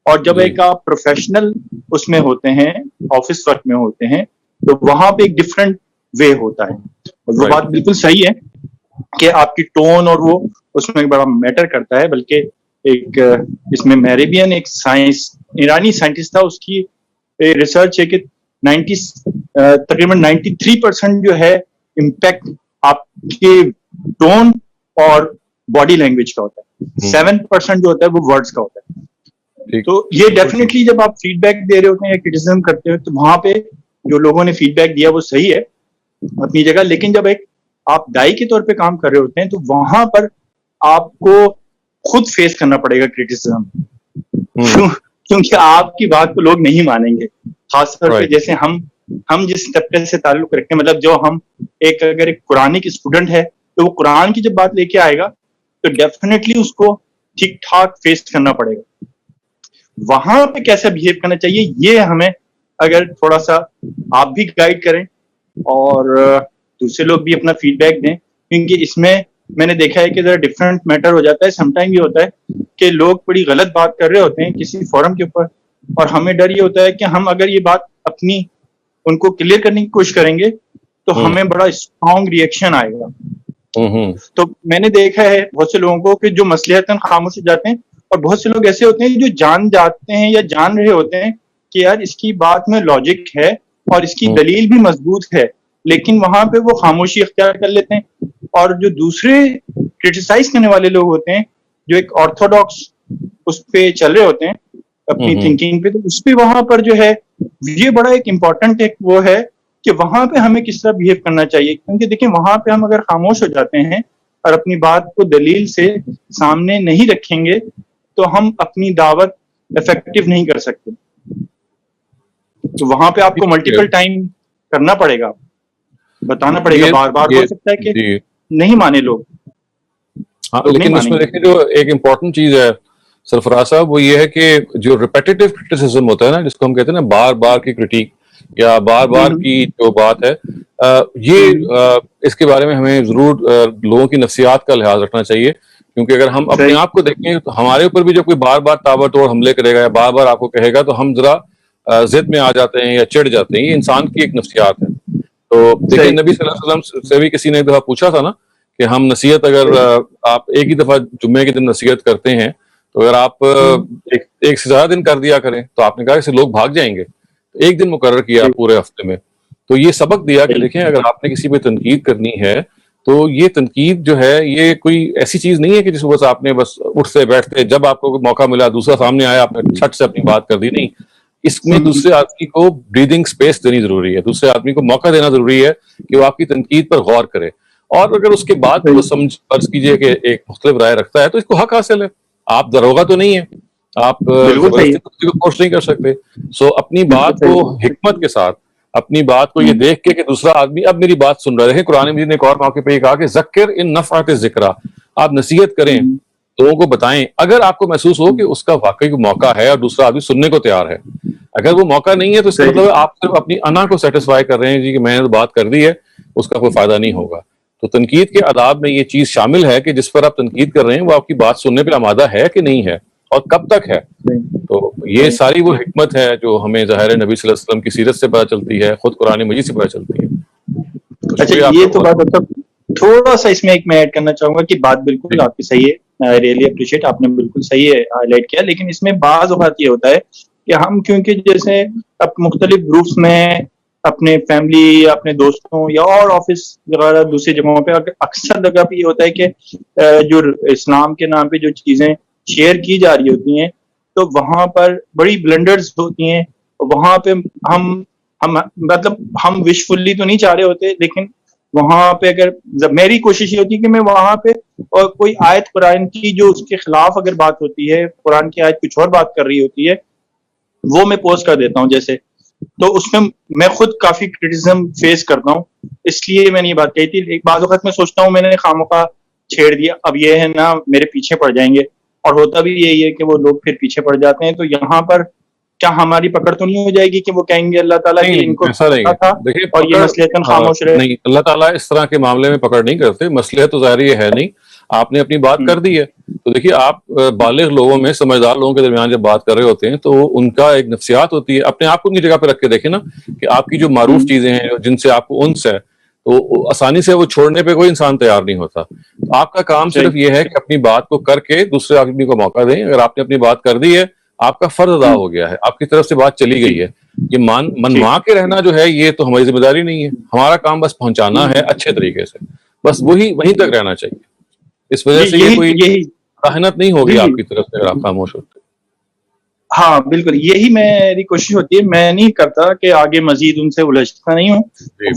اور جب ایک آپ پروفیشنل اس میں ہوتے ہیں, آفس ورک میں ہوتے ہیں, تو وہاں پہ ایک ڈفرینٹ وے ہوتا ہے. اور وہ بات بالکل صحیح ہے کہ آپ کی ٹون اور وہ اس میں بڑا میٹر کرتا ہے. بلکہ ایک اس میں میریبین ایک سائنس ایرانی سائنٹسٹ تھا, اس کی ریسرچ ہے کہ تقریباً 93% جو ہے امپیکٹ آپ کے ٹون اور باڈی لینگویج کا ہوتا ہے, 7% جو ہوتا ہے وہ ورڈز کا ہوتا ہے. تو یہ ڈیفینیٹلی جب آپ فیڈ بیک دے رہے ہوتے ہیں یا کرٹیسزم کرتے ہیں تو وہاں پہ جو لوگوں نے فیڈ بیک دیا وہ صحیح ہے اپنی جگہ, لیکن جب ایک آپ دائی کے طور پہ کام کر رہے ہوتے ہیں تو وہاں پر آپ کو خود فیس کرنا پڑے گا کرٹیسزم, کیونکہ آپ کی بات کو لوگ نہیں مانیں گے. خاص طور پہ جیسے ہم جس طبقے سے تعلق رکھتے ہیں, مطلب جو ہم اگر ایک قرآنک اسٹوڈنٹ ہے تو وہ قرآن کی جب بات لے کے آئے گا تو ڈیفینیٹلی اس کو ٹھیک ٹھاک فیس کرنا پڑے گا. وہاں پہ کیسا بہیو کرنا چاہیے یہ ہمیں اگر تھوڑا سا آپ بھی گائیڈ کریں اور دوسرے لوگ بھی اپنا فیڈ بیک دیں, کیونکہ اس میں نے دیکھا ہے کہ ذرا ڈفرینٹ میٹر ہو جاتا ہے. سم ٹائم یہ ہوتا ہے کہ لوگ بڑی غلط بات کر رہے ہوتے ہیں کسی فورم کے اوپر, اور ہمیں ڈر یہ ہوتا ہے کہ ہم اگر یہ بات اپنی ان کو کلیئر کرنے کی کوشش کریں گے تو ہمیں بڑا اسٹرانگ ریئیکشن آئے گا. تو میں نے دیکھا ہے بہت سے لوگوں کو کہ جو مصلحتاً خاموش ہو جاتے ہیں, اور بہت سے لوگ ایسے ہوتے ہیں جو جان جاتے ہیں یا جان رہے ہوتے ہیں کہ یار اس کی بات میں لاجک ہے اور اس کی دلیل بھی مضبوط ہے, لیکن وہاں پہ وہ خاموشی اختیار کر لیتے ہیں. اور جو دوسرے کرٹیسائز کرنے والے لوگ ہوتے ہیں جو ایک آرتھوڈاکس اس پہ چل رہے ہوتے ہیں اپنی تھنکنگ پہ, تو اس پہ وہاں پر جو ہے یہ بڑا ایک امپورٹنٹ ایک وہ ہے کہ وہاں پہ ہمیں کس طرح بہیو کرنا چاہیے. کیونکہ دیکھیں وہاں پہ ہم اگر خاموش ہو جاتے ہیں اور اپنی بات کو دلیل سے سامنے نہیں رکھیں گے تو ہم اپنی دعوت افیکٹو نہیں کر سکتے. تو وہاں پہ آپ کو ملٹیپل ٹائم کرنا پڑے گا, بتانا پڑے گا بار بار. ہو سکتا ہے کہ نہیں مانے لوگ. ہاں, لیکن اس میں دیکھیں جو ایک امپورٹنٹ چیز ہے سرفراز صاحب, وہ یہ ہے کہ جو ریپیٹیٹو کرٹیسزم ہوتا ہے نا, جس کو ہم کہتے ہیں نا بار بار کی کرٹیک یا بار بار کی جو بات ہے, یہ اس کے بارے میں ہمیں ضرور لوگوں کی نفسیات کا لحاظ رکھنا چاہیے. کیونکہ اگر ہم اپنے آپ کو دیکھیں تو ہمارے اوپر بھی جب کوئی بار بار تابڑ توڑ حملے کرے گا یا بار بار آپ کو کہے گا تو ہم ذرا ضد میں آ جاتے ہیں یا چڑھ جاتے ہیں. یہ انسان کی ایک نفسیات ہے. تو دیکھیں نبی صلی اللہ علیہ وسلم سے بھی کسی نے ایک دفعہ پوچھا تھا نا کہ ہم نصیحت اگر آپ ایک ہی دفعہ جمعے کے دن نصیحت کرتے ہیں تو اگر آپ ایک سے زیادہ دن کر دیا کریں تو آپ نے کہا کہ لوگ بھاگ جائیں گے. ایک دن مقرر کیا پورے ہفتے میں. تو یہ سبق دیا کہ دیکھیں اگر آپ نے کسی پہ تنقید کرنی ہے تو یہ تنقید جو ہے یہ کوئی ایسی چیز نہیں ہے کہ جس کو بس آپ نے بس اٹھتے بیٹھتے جب آپ کو موقع ملا دوسرا سامنے آیا آپ نے چھٹ سے اپنی بات کر دی. نہیں, اس میں دوسرے آدمی کو بریدنگ سپیس دینی ضروری ہے, دوسرے آدمی کو موقع دینا ضروری ہے کہ وہ آپ کی تنقید پر غور کرے. اور اگر اس کے بعد وہ فرض کیجئے کہ ایک مختلف رائے رکھتا ہے تو اس کو حق حاصل ہے. آپ دروغہ تو نہیں ہے, آپ زبردستی کو کوشش نہیں کر سکتے. سو اپنی بات کو حکمت کے ساتھ, اپنی بات کو یہ دیکھ کے کہ دوسرا آدمی اب میری بات سن رہا ہے. قرآن مجید نے ایک اور موقع پہ یہ کہا کہ ذکر ان نفعت ذکرہ, آپ نصیحت کریں, لوگوں کو بتائیں اگر آپ کو محسوس ہو کہ اس کا واقعی موقع ہے اور دوسرا آدمی سننے کو تیار ہے. اگر وہ موقع نہیں ہے تو اس کا مطلب آپ صرف اپنی انا کو سیٹسفائی کر رہے ہیں جی کہ میں نے بات کر دی ہے, اس کا کوئی فائدہ نہیں ہوگا. تو تنقید کے آداب میں یہ چیز شامل ہے کہ جس پر آپ تنقید کر رہے ہیں وہ آپ کی بات سننے پہ آمادہ ہے کہ نہیں ہے. اور کب تک ہے. تو یہ ساری وہ حکمت ہے جو ہمیں ظاہر نبی صلی اللہ علیہ وسلم کی سیرت سے پتہ چلتی ہے, خود قرآن مجید سے پتہ چلتی ہے. اچھا یہ تو بات مطلب تھوڑا سا اس میں ایک میں ایڈ کرنا چاہوں گا کہ بات بالکل آپ کی صحیح ہے, آئی ریئلی اپریشیٹ, آپ نے بالکل صحیح ہے ہائی لائٹ کیا, لیکن اس میں بعض اوقات یہ ہوتا ہے کہ ہم کیونکہ جیسے اب مختلف گروپس میں اپنے فیملی یا اپنے دوستوں یا اور آفس وغیرہ دوسری جگہوں پہ اکثر جگہ پہ یہ ہوتا ہے کہ جو اسلام کے نام پہ جو چیزیں شیئر کی جا رہی ہوتی ہیں تو وہاں پر بڑی بلنڈرز ہوتی ہیں, وہاں پہ ہم مطلب ہم وشفلی تو نہیں چاہ رہے ہوتے, لیکن وہاں پہ اگر میری کوشش یہ ہوتی ہے کہ میں وہاں پہ اور کوئی آیت قرآن کی جو اس کے خلاف اگر بات ہوتی ہے, قرآن کی آیت کچھ اور بات کر رہی ہوتی ہے, وہ میں پوسٹ کر دیتا ہوں جیسے, تو اس میں خود کافی کرٹیسزم فیس کرتا ہوں. اس لیے میں نے یہ بات کہی تھی. ایک بعض وقت میں سوچتا ہوں میں نے خامخواہ چھیڑ دیا, اب یہ ہے نا میرے پیچھے پڑ جائیں گے, اور ہوتا بھی یہی ہے کہ وہ لوگ پھر پیچھے پڑ جاتے ہیں. تو یہاں پر کیا ہماری پکڑ تو نہیں ہو جائے گی کہ وہ کہیں گے اللہ تعالیٰ کہ ان کو ایسا نہیں تھا دیکھیے اور یہ مصلحتاً خاموش رہے؟ نہیں, اللہ تعالیٰ اس طرح کے معاملے میں پکڑ نہیں کرتے. مصلحت تو ظاہر یہ ہے نہیں, آپ نے اپنی بات کر دی ہے. تو دیکھیے آپ بالغ لوگوں میں سمجھدار لوگوں کے درمیان جب بات کر رہے ہوتے ہیں تو ان کا ایک نفسیات ہوتی ہے. اپنے آپ کو اپنی جگہ پہ رکھ کے دیکھیں نا کہ آپ کی جو معروف چیزیں ہیں جن سے آپ کو انس ہے تو آسانی سے وہ چھوڑنے پہ کوئی انسان تیار نہیں ہوتا. آپ کا کام صرف یہ ہے کہ اپنی بات کو کر کے دوسرے آدمی کو موقع دیں. اگر آپ نے اپنی بات کر دی ہے آپ کا فرض ادا ہو گیا ہے, آپ کی طرف سے بات چلی گئی ہے. یہ منوا کے رہنا جو ہے یہ تو ہماری ذمہ داری نہیں ہے. ہمارا کام بس پہنچانا ہے اچھے طریقے سے, بس وہیں تک رہنا چاہیے. اس وجہ سے یہ کوئی ذہانت نہیں ہوگی آپ کی طرف سے اگر آپ خاموش ہوتے. ہاں بالکل یہی میری کوشش ہوتی ہے. میں نہیں کرتا کہ آگے مزید ان سے الجھتا نہیں ہوں.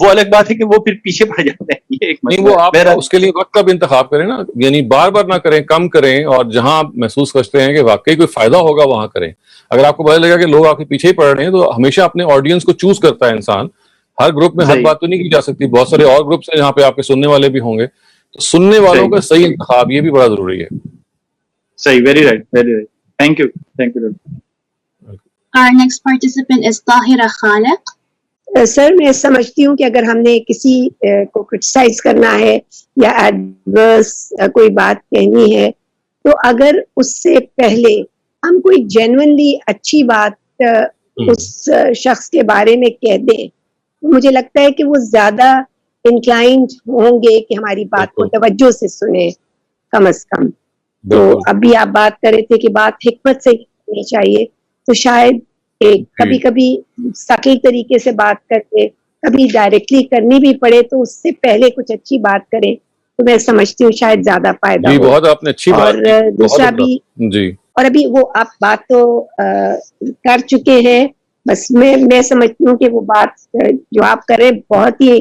وہ الگ بات ہے کہ وہ پھر پیچھے پڑ جاتے ہیں. یہ ایک نہیں, وہ آپ اس کے لیے وقت کا بھی انتخاب کریں نا, یعنی بار بار نہ کریں, کم کریں, اور جہاں آپ محسوس کرتے ہیں کہ واقعی کوئی فائدہ ہوگا وہاں کریں. اگر آپ کو پتہ لگا کہ لوگ آپ کے پیچھے ہی پڑ رہے ہیں تو ہمیشہ اپنے آڈینس کو چوز کرتا ہے انسان. ہر گروپ میں ہر بات تو نہیں کی جا سکتی, بہت سارے اور گروپس ہیں جہاں پہ آپ کے سننے والے بھی ہوں گے, تو سننے والوں کا صحیح انتخاب یہ بھی بڑا ضروری ہے. صحیح, very right, very right. Thank you. Our next participant is Tahira Khaliq. سر میں سمجھتی ہوں کہ اگر ہم نے کسی کو کرٹیسائز کرنا ہے یا ایڈورس کوئی بات کہنی ہے تو اگر اس سے پہلے ہم کوئی جینوئنلی اچھی بات اس شخص کے بارے میں کہہ دیں تو مجھے لگتا ہے کہ وہ زیادہ انکلائنڈ ہوں گے کہ ہماری بات کو توجہ سے سنیں کم از کم. تو ابھی آپ بات کر رہے تھے کہ بات حکمت سے کرنی چاہیے, تو شاید کبھی کبھی سٹل طریقے سے بات کرتے, کبھی ڈائریکٹلی کرنی بھی پڑے تو اس سے پہلے کچھ اچھی بات کریں تو میں سمجھتی ہوں شاید زیادہ فائدہ ہو. بہت آپ نے اچھی بات. اور دوسرا بھی اور ابھی وہ آپ بات تو کر چکے ہیں, بس میں سمجھتی ہوں کہ وہ بات جو آپ کریں بہت ہی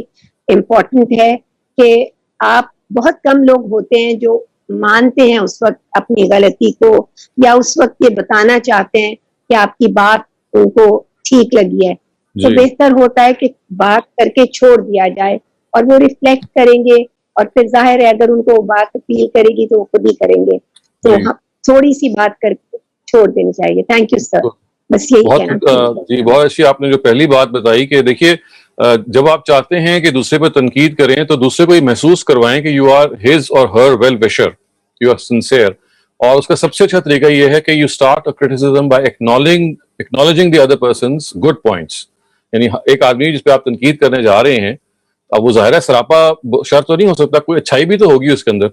امپورٹنٹ ہے کہ آپ بہت کم لوگ ہوتے ہیں جو مانتے ہیں اس وقت اپنی غلطی کو, یا اس وقت یہ بتانا چاہتے ہیں کہ آپ کی بات ان کو ٹھیک لگی ہے. تو بہتر ہوتا ہے کہ بات کر کے چھوڑ دیا جائے اور وہ ریفلیکٹ کریں گے, اور پھر ظاہر ہے اگر ان کو بات اپیل کرے گی تو وہ خود ہی کریں گے. تو تھوڑی سی بات کر کے چھوڑ دینی چاہیے. تھینک یو سر, بس یہی کہنا. جی بہت اچھی آپ نے جو پہلی بات بتائی کہ دیکھیے جب آپ چاہتے ہیں کہ دوسرے پہ تنقید کریں تو دوسرے کو یہ محسوس کروائیں کہ you are his or her well wisher, you are sincere. اور اس کا سب سے اچھا طریقہ یہ ہے کہ you start criticism by acknowledging the other person's good points. یعنی ایک آدمی جس پہ آپ تنقید کرنے جا رہے ہیں, اب وہ ظاہر ہے سراپا شر تو نہیں ہو سکتا, کوئی اچھائی بھی تو ہوگی اس کے اندر.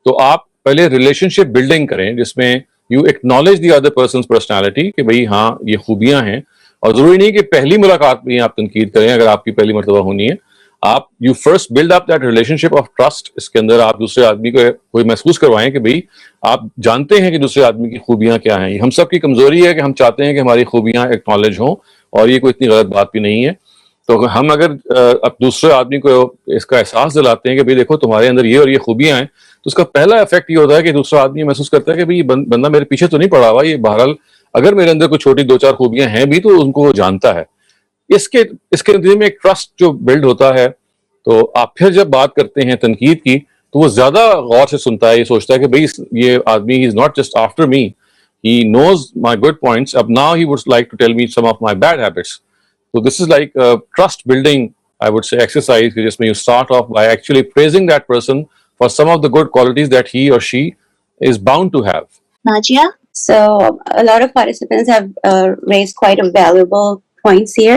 تو آپ پہلے ریلیشن شپ بلڈنگ کریں جس میں you acknowledge the other person's personality کہ بھائی ہاں یہ خوبیاں ہیں. اور ضروری نہیں کہ پہلی ملاقات میں آپ تنقید کریں اگر آپ کی پہلی مرتبہ ہونی ہے. آپ you first build up that relationship of trust. اس کے اندر آپ دوسرے آدمی کو کوئی محسوس کروائیں کہ بھائی آپ جانتے ہیں کہ دوسرے آدمی کی خوبیاں کیا ہیں. ہم سب کی کمزوری ہے کہ ہم چاہتے ہیں کہ ہماری خوبیاں ایکنالج ہوں, اور یہ کوئی اتنی غلط بات بھی نہیں ہے. تو ہم اگر اب دوسرے آدمی کو اس کا احساس دلاتے ہیں کہ بھائی دیکھو تمہارے اندر یہ اور یہ خوبیاں ہیں, تو اس کا پہلا افیکٹ یہ ہوتا ہے کہ دوسرا آدمی محسوس کرتا ہے کہ بھائی یہ بندہ میرے پیچھے تو نہیں پڑا ہوا, یہ بہرحال اگر میرے اندر کوئی چھوٹی دو چار خوبیاں ہیں بھی تو ان کو وہ جانتا ہے. اس کے نتیجے میں ایک ٹرسٹ جو بلڈ ہوتا ہے. تو آپ پھر جب بات کرتے ہیں تنقید کی تو وہ زیادہ غور سے سنتا ہے, یہ سوچتا ہے کہ بھائی یہ آدمی he is not just after me, he knows my good points, اب now he would like to tell me some of my bad habits. So this is like a trust building, I would say, exercise. Just when you start off by actually praising that person for some of the good qualities that he or she is bound to have. Najia? So a lot of participants have raised quite a valuable points here.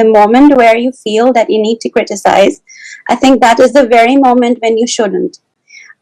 the moment where you feel that you need to criticize, I think that is the very moment when you shouldn't.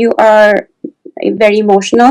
you are very emotional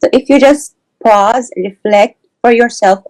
So if you just pause, reflect for yourself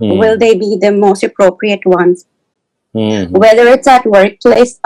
will they be the most appropriate ones? Whether it's at workplace,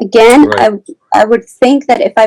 Again, I would think that if I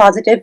positive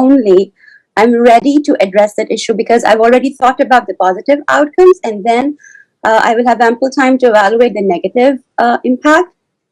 only I'm ready to address that issue because I've already thought about the positive outcomes and then I will have ample time to evaluate the negative impact.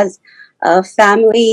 as family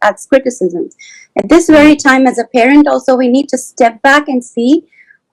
that's criticism. At this very time as a parent also we need to step back and see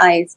eyes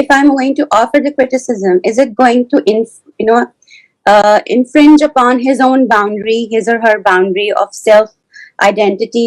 if I'm going to offer the criticism, is it going to infringe upon his own boundary, his or her boundary of self identity?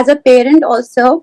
as a parent also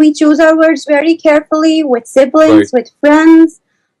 we choose our words very carefully with siblings, with friends,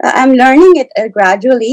I'm learning it gradually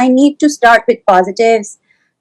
I need to start with positives.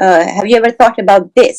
have you ever thought about this?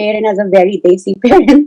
parent, as a very desi parent.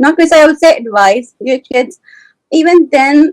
not criticize, I would say advise your kids. Even then,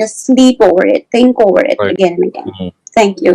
Just sleep over it, think over it again and again. Thank you.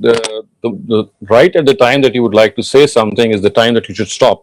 the right at the time that you would like to say something is the time that you should stop.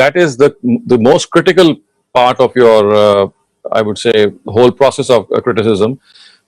that is the most critical part of your I would say whole process of criticism.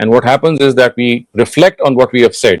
And what happens is that we reflect on what we have said.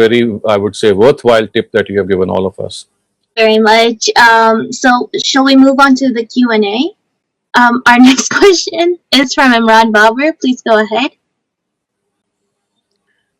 very I would say worthwhile tip that you have given all of us. Very much. So shall we move on to the Q&A? Our next question is from Imran Babar. Please go ahead.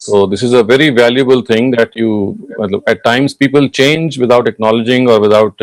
So this is a very valuable thing that you at times people change without acknowledging or without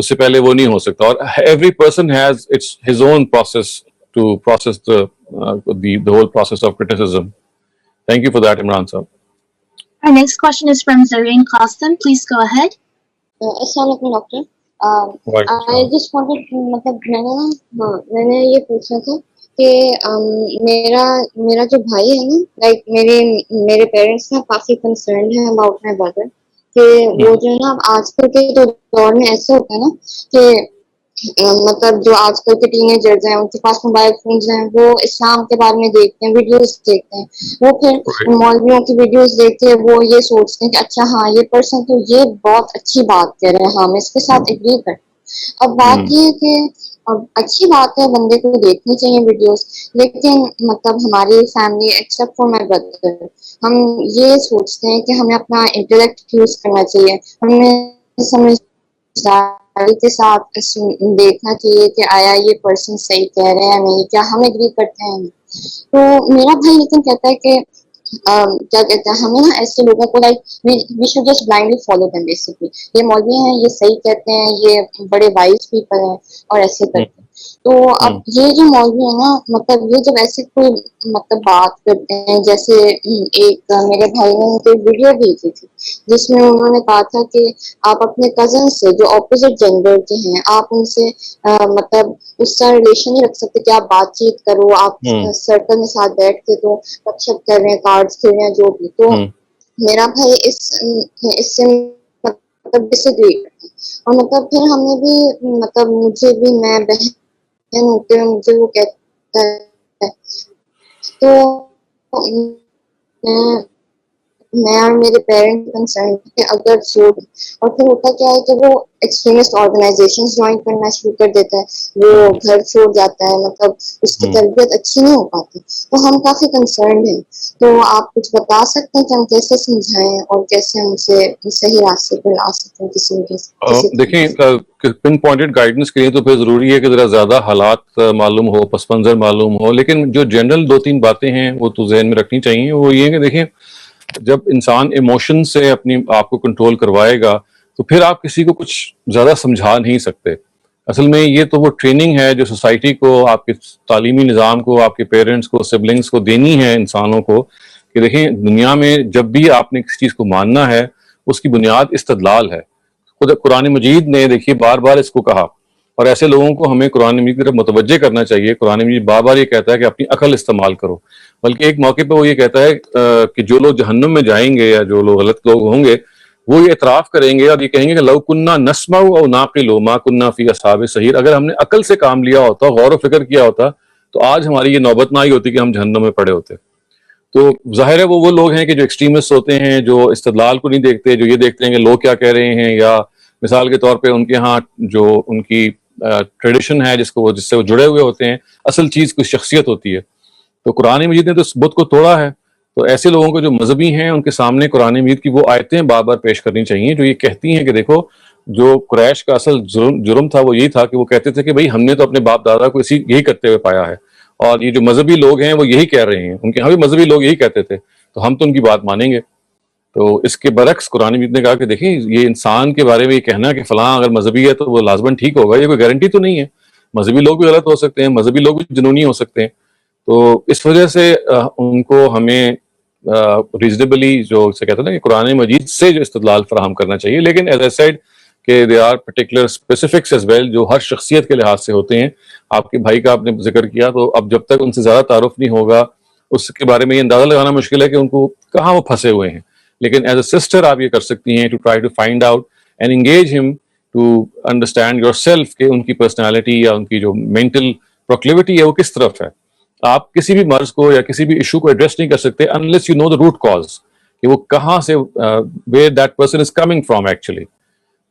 اس سے پہلے وہ نہیں ہو سکتا. اور every person has its his own process to process the whole process of criticism. Thank you for that, Imran sahab. Our next question is from Zareen Qasim. Please go ahead. Assalamualaikum doctor. Walaikum I salam. just wanted مطلب میں نے یہ پوچھنا تھا کہ میرا جو بھائی ہے نا لائک میرے پیرنٹس نا کافی کنسرنڈ ہیں اباؤٹ مائی برادر کہ وہ جو ہے نا آج کل کے دور میں ایسے ہوتا ہے نا کہ مطلب جو آج کل کے ٹین ایجرز ہیں ان کے پاس موبائل فونز ہیں وہ اسلام کے بارے میں دیکھتے ہیں ویڈیوز دیکھتے ہیں وہ پھر مولویوں کی ویڈیوز دیکھ کے وہ یہ سوچتے ہیں کہ اچھا ہاں یہ پرسن تو یہ بہت اچھی بات کہہ رہے ہیں ہاں میں اس کے ساتھ ایگری کرتا ہوں. اب بات یہ ہے کہ اب اچھی بات ہے بندے کو دیکھنی چاہیے ویڈیوز لیکن مطلب ہماری family except for my brother ہم یہ سوچتے ہیں کہ ہمیں اپنا انٹلیکٹ یوز کرنا چاہیے ہمیں سمجھداری کے ساتھ دیکھنا چاہیے کہ آیا یہ پرسن صحیح کہہ رہے ہیں نہیں کیا ہم ایگری کرتے ہیں. تو میرا بھائی لیکن کہتا ہے کہ کیا کہتے ہیں ہمیں نا ایسے لوگوں کو like we should just blindly follow them basically یہ مولوی ہیں یہ صحیح کہتے ہیں یہ بڑے وائز پیپل ہیں اور ایسے کرتے ہیں. تو اب یہ جو مولوی ہے نا مطلب یہ جب ایسے کوئی مطلب بات کرتے ہیں جیسے ایک میرے بھائی نے کوئی ویڈیو بھیجی تھی جس میں انہوں نے کہا تھا کہ آپ اپنے کزن سے جو اپوزٹ جینڈر کے ہیں آپ ان سے مطلب اس کا ریلیشن نہیں رکھ سکتے کہ آپ بات چیت کرو آپ سرکل میں ساتھ بیٹھ کے تو گپ شپ کر رہے ہیں کارڈس کھیل رہے ہیں جو بھی. تو میرا بھائی اس سے مطلب ڈس ایگری کرتے ہیں اور مطلب پھر ہمیں بھی مطلب مجھے بھی میں بہن ہوتے ہیں مجھے وہ کہتا ہے تو میں اور میرے پیرنٹ کنسرن کہ اگر چھوڑ اور پھر ہوتا کیا ہے کہ وہ ایکسٹریمسٹ آرگنائزیشنز جوائن کرنا شروع کر دیتا ہے وہ گھر چھوڑ جاتا ہے مطلب اس کی تربیت اچھی نہیں ہو پاتی تو ہم کافی کنسرنڈ ہیں. تو آپ کچھ بتا سکتے ہیں کہ ہم کیسے سمجھائیں اور کیسے ہم سے صحیح راستے پر لا سکتے ہیں کسی دیکھیں پن پوائنٹڈ گائیڈنس کے لیے تو پھر ضروری ہے کہ ذرا زیادہ حالات معلوم ہو پس منظر معلوم ہو لیکن جو جنرل 2-3 باتیں ہیں وہ تو ذہن میں رکھنی چاہیے. وہ یہ ہے کہ دیکھیں جب انسان ایموشن سے اپنی آپ کو کنٹرول کروائے گا تو پھر آپ کسی کو کچھ زیادہ سمجھا نہیں سکتے. اصل میں یہ تو وہ ٹریننگ ہے جو سوسائٹی کو آپ کے تعلیمی نظام کو آپ کے پیرنٹس کو سبلنگس کو دینی ہے انسانوں کو کہ دیکھیں دنیا میں جب بھی آپ نے کسی چیز کو ماننا ہے اس کی بنیاد استدلال ہے. خود قرآن مجید نے دیکھیے بار بار اس کو کہا اور ایسے لوگوں کو ہمیں قرآن مجید کی طرف متوجہ کرنا چاہیے. قرآن مجید بار بار یہ کہتا ہے کہ اپنی عقل استعمال کرو بلکہ ایک موقع پہ وہ یہ کہتا ہے کہ جو لوگ جہنم میں جائیں گے یا جو لوگ غلط لوگ ہوں گے وہ یہ اعتراف کریں گے اور یہ کہیں گے کہ لو کننا نسمع او ناقل ما کننا فی اصحاب السعیر اگر ہم نے عقل سے کام لیا ہوتا غور و فکر کیا ہوتا تو آج ہماری یہ نوبت نہ آئی ہوتی کہ ہم جہنم میں پڑے ہوتے. تو ظاہر ہے وہ لوگ ہیں کہ جو ایکسٹریمسٹ ہوتے ہیں جو استدلال کو نہیں دیکھتے جو یہ دیکھتے ہیں کہ لوگ کیا کہہ رہے ہیں یا مثال کے طور پہ ان کے ہاں جو ان کی ٹریڈیشن ہے جس سے وہ جڑے ہوئے ہوتے ہیں اصل چیز کوئی شخصیت ہوتی ہے. تو قرآن مجید نے تو اس بت کو توڑا ہے. تو ایسے لوگوں کو جو مذہبی ہیں ان کے سامنے قرآن مجید کی وہ آیتیں بار بار پیش کرنی چاہیے جو یہ کہتی ہیں کہ دیکھو جو قریش کا اصل جرم تھا وہ یہی تھا کہ وہ کہتے تھے کہ بھئی ہم نے تو اپنے باپ دادا کو یہی کرتے ہوئے پایا ہے اور یہ جو مذہبی لوگ ہیں وہ یہی کہہ رہے ہیں ان کے یہاں بھی مذہبی لوگ یہی کہتے تھے تو ہم تو ان کی بات مانیں گے. تو اس کے برعکس قرآن مجید نے کہا کہ دیکھیں یہ انسان کے بارے میں یہ کہنا کہ فلاں اگر مذہبی ہے تو وہ لازماً ٹھیک ہوگا یہ کوئی گارنٹی تو نہیں ہے. مذہبی لوگ بھی غلط ہو سکتے ہیں مذہبی لوگ بھی جنونی ہو سکتے ہیں. تو اس وجہ سے ان کو ہمیں ریزنیبلی جو اسے کہتے ہیں نا کہ قرآن مجید سے جو استدلال فراہم کرنا چاہیے لیکن ایز اے سیڈ کہ they are particular specifics as well جو ہر شخصیت کے لحاظ سے ہوتے ہیں. آپ کے بھائی کا آپ نے ذکر کیا تو اب جب تک ان سے زیادہ تعارف نہیں ہوگا اس کے بارے میں یہ اندازہ لگانا مشکل ہے کہ ان کو کہاں وہ پھنسے ہوئے ہیں. لیکن ایز اے سسٹر آپ یہ کر سکتی ہیں to try to find out and engage him to understand yourself کہ ان کی پرسنالٹی یا ان کی جو مینٹل پروکلیوٹی ہے وہ کس طرف ہے. آپ کسی بھی مرض کو یا کسی بھی ایشو کو ایڈریس نہیں کر سکتے unless you know the root cause کہ وہ کہاں سے where that person is coming from actually.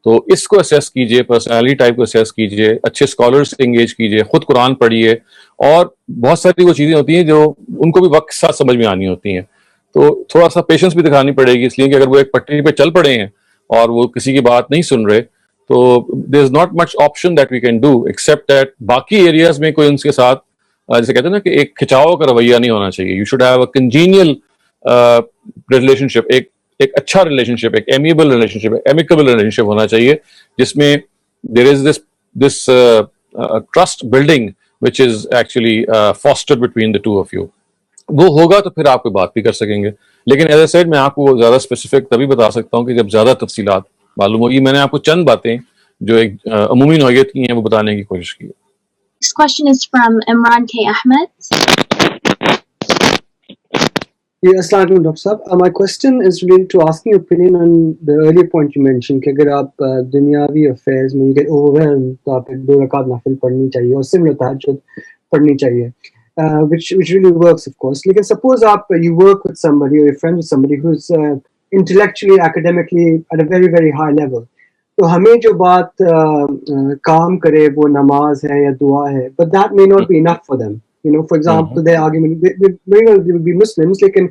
تو اس کو اسیس کیجئے پرسنالٹی ٹائپ کو اسیس کیجئے اچھے اسکالرز سے انگیج کیجئے خود قرآن پڑھیے اور بہت ساری وہ چیزیں ہوتی ہیں جو ان کو بھی وقت کے ساتھ سمجھ میں آنی ہوتی ہیں. تو تھوڑا سا پیشنس بھی دکھانی پڑے گی اس لیے کہ اگر وہ ایک پٹری پہ چل پڑے ہیں اور وہ کسی کی بات نہیں سن رہے تو there is not much option that we can do except that باقی ایریاز میں کوئی ان کے ساتھ جیسے کہتے ہیں نا کہ ایک کھچاؤ کا رویہ نہیں ہونا چاہیے. You should have a congenial relationship ایک اچھا ریلیشن شپ ایک ایمیبل ریلیشن شپ ایمیکیبل ریلیشن شپ ہونا چاہیے جس میں there is this trust building which is actually fostered between the two of you. وہ ہوگا تو پھر آپ کوئی بات بھی کر سکیں گے. لیکن ایز اے سیڈ میں آپ کو زیادہ اسپیسیفک تبھی بتا سکتا ہوں کہ جب زیادہ تفصیلات معلوم ہوگی. میں نے آپ کو چند باتیں جو ایک عمومی نوعیت کی ہیں وہ بتانے کی کوشش کی. This question is from Imran K. Ahmed. Yeah, Assalamu alaikum, Dr. Saab. My question is related to asking your opinion on the earlier point you mentioned کہ اگر آپ دنیاوی affairs میں you get overwhelmed تو آپ 2 رکعت نافل پڑھنی چاہیے اور similar تہجد پڑھنی چاہیے. Which really works, of course. Like, suppose you work with somebody or you're friends with somebody who's intellectually, academically at a very, very high level. تو ہمیں جو بات کام کرے وہ نماز ہے یا دعا ہے, but that may not be enough for them. You know, for example, their argument, they may not be Muslims, لیکن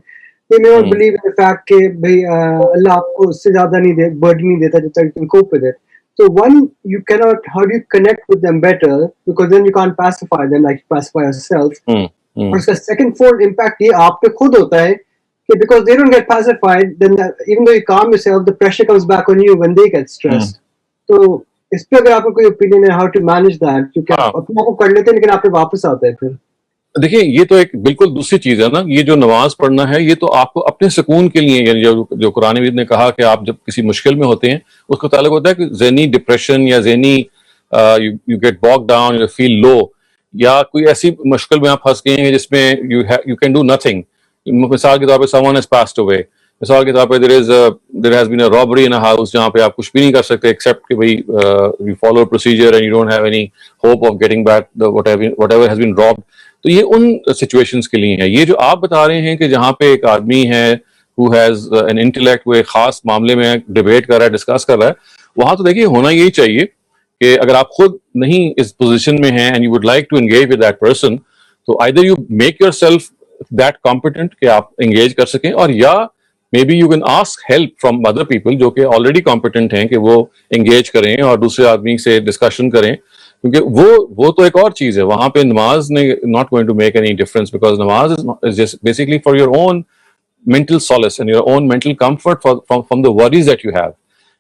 they may not believe in the fact کہ بھائی اللہ آپ کو اس سے زیادہ نہیں دے, burden نہیں دیتا جب تک you can cope with it. So one, you cannot, how do you connect with them better? Because then you can't pacify them like you pacify yourself. اور اس کا second fold impact یہ آپ پہ خود ہوتا ہے کہ because they don't get pacified, then even though you calm yourself, the pressure comes back on you when they get stressed. تو اس پہ اگر آپ کو کوئی opinion ہے how to manage that, کیونکہ اپنے کو کر لیتے ہیں لیکن آپ پہ واپس آتا ہے پھر. دیکھیں یہ تو ایک بالکل دوسری چیز ہے نا. یہ جو نماز پڑھنا ہے یہ تو آپ کو اپنے سکون کے لیے, یعنی جو قرآن مجید نے کہا کہ آپ جب کسی مشکل میں ہوتے ہیں اس کا تعلق ہوتا ہے کہ ذہنی ڈپریشن یا ذہنی یو گیٹ باک ڈاؤن, یو فیل لو, یا کوئی ایسی مشکل میں آپ پھنس گئے ہیں جس میں یو کین ڈو نتھنگ. مثال کے طور پہ someone has passed away, مثال کے طور پہ there has been a robbery in a house جہاں پہ آپ کچھ بھی نہیں کر سکتے except کہ بھائی you follow a procedure and you don't have any hope of getting back whatever has been robbed. تو یہ ان سچویشنز کے لیے ہے. یہ جو آپ بتا رہے ہیں کہ جہاں پہ ایک آدمی ہے who has an intellect, وہ ایک خاص معاملے میں ڈبیٹ کر رہا ہے, ڈسکس کر رہا ہے, وہاں تو دیکھیے ہونا یہی چاہیے کہ اگر آپ خود نہیں اس پوزیشن میں ہیں and you would like to engage with that person, تو either you make yourself that competent کہ آپ engage کر سکیں, اور یا maybe you can ask help from other people جو کہ already competent ہیں کہ وہ engage کریں اور دوسرے آدمی سے ڈسکشن کریں. کیونکہ وہ تو ایک اور چیز ہے. وہاں پہ نماز نے not going to make any difference because نماز is just basically for your own mental solace and your own mental comfort from the worries that you have.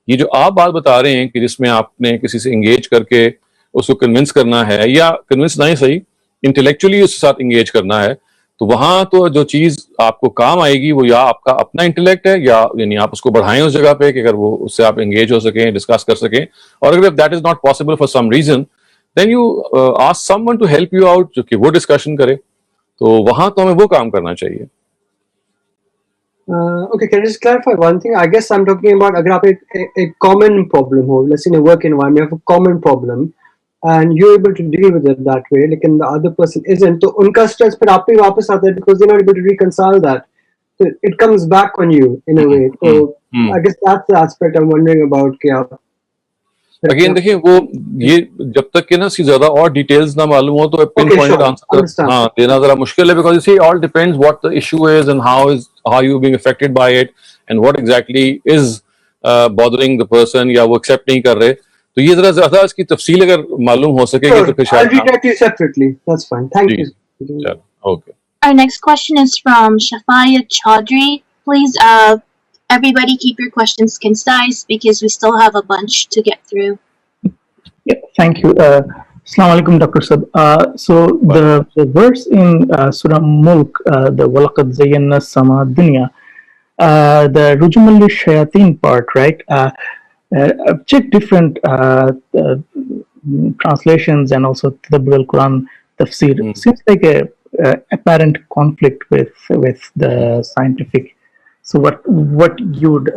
یہ جو آپ بات بتا رہے ہیں کہ جس میں آپ نے کسی سے انگیج کر کے اس کو کنونس کرنا ہے, یا کنونس نہیں صحیح, انٹلیکچولی اس کے ساتھ انگیج کرنا ہے, تو وہاں تو جو چیز آپ کو کام آئے گی وہ یا آپ کا اپنا انٹلیکٹ ہے, یا یعنی آپ اس کو بڑھائیں اس جگہ پہ کہ اگر وہ اس سے آپ انگیج ہو سکیں, ڈسکس کر سکیں. اور اگر that is not possible for some reason then you ask someone to help you out جو کہ وہ ڈسکشن کرے. تو وہاں تو ہمیں وہ کام کرنا چاہیے. Okay, can I just clarify one thing? I guess I'm talking about اگر آپ ایک common problem who, let's say in a work environment you have a common problem and you're able to deal with it that way, لیکن the other person isn't, تو ان کا stress پھر آپ پہ واپس آتا ہے because they're not able to reconcile that. So it comes back on you in a way. So I guess that's the aspect I'm wondering about کہ آپ اگین دیکھیں وہ یہ جب تک کہ نا اس کی زیادہ اور ڈیٹیلز نہ معلوم ہو تو پن پوائنٹ آنسر دینا ذرا مشکل ہے, because you see all depends what the issue is and how you being affected by it and what exactly is bothering the person, یا وہ ایکسیپٹ نہیں کر رہے. تو یہ ذرا زیادہ اس کی تفصیل اگر معلوم ہو سکے گی تو پھر شاید. I'll read that to you separately. That's fine. Thank you. Okay. Our next question is from Shafaya Chaudhry. Please, everybody keep your questions concise because we still have a bunch to get through. Yeah, thank you. Assalamu alaikum, Dr. Saab. So the verse in Surah Mulk, the وَلَقَدْ زَيَّنَّا السَّمَاءَ الدُّنْيَا, the رُجُمَ لِلشَّيَاطِينَ part, right? I've checked different translations and also the Quran tafsir. Seems like a apparent conflict with the scientific. So what you would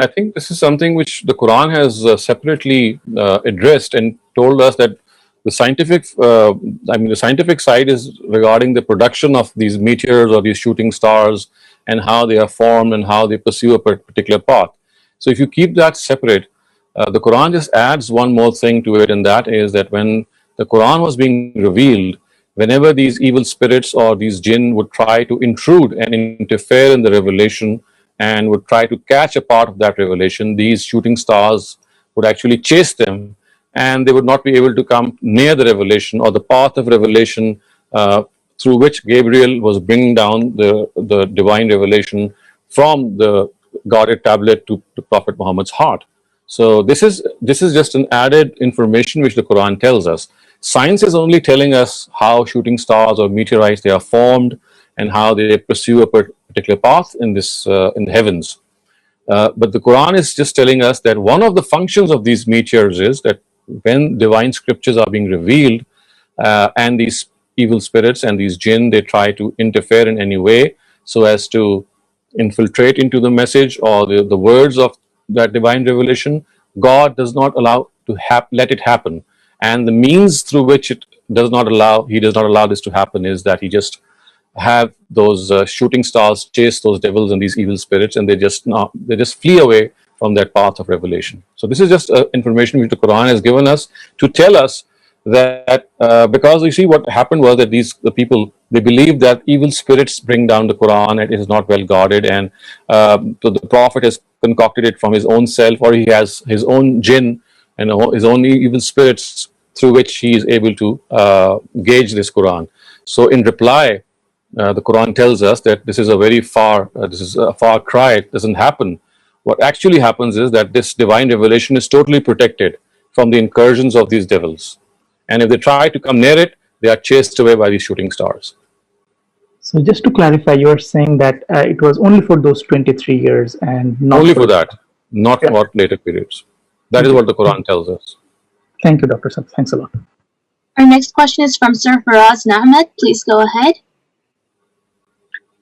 I think this is something which the Quran has separately addressed and told us that the scientific side is regarding the production of these meteors or these shooting stars and how they are formed and how they pursue a particular path. So if you keep that separate, the Quran just adds one more thing to it, and that is that when the Quran was being revealed, whenever these evil spirits or these jinn would try to intrude and interfere in the revelation and would try to catch a part of that revelation, these shooting stars would actually chase them and they would not be able to come near the revelation or the path of revelation through which Gabriel was bringing down the divine revelation from the guarded tablet to Prophet Muhammad's heart. So this is just an added information which the Quran tells us. Science is only telling us how shooting stars or meteorites, they are formed and how they pursue a particular path in the heavens. But the Quran is just telling us that one of the functions of these meteors is that when divine scriptures are being revealed, and these evil spirits and these jinn, they try to interfere in any way so as to infiltrate into the message or the words of that divine revelation, God does not allow to let it happen. And the means through which he does not allow this to happen is that he just have those shooting stars chase those devils and these evil spirits, and they just flee away from that path of revelation. So this is just information which the Quran has given us to tell us that because you see what happened was that the people, they believe that evil spirits bring down the Quran and it is not well guarded, and so the Prophet has concocted it from his own self, or he has his own jinn and his own evil spirits through which he is able to gauge this Quran. So in reply, the Quran tells us that this is a far cry. It doesn't happen. What actually happens is that this divine revelation is totally protected from the incursions of these devils. And if they try to come near it, they are chased away by these shooting stars. So just to clarify, you are saying that it was only for those 23 years and not only for that, not for later periods. That is what the Quran tells us. Thank you, Dr. Sab. Thanks a lot. Our next question is from Sir Faraz Nahmed. Please go ahead.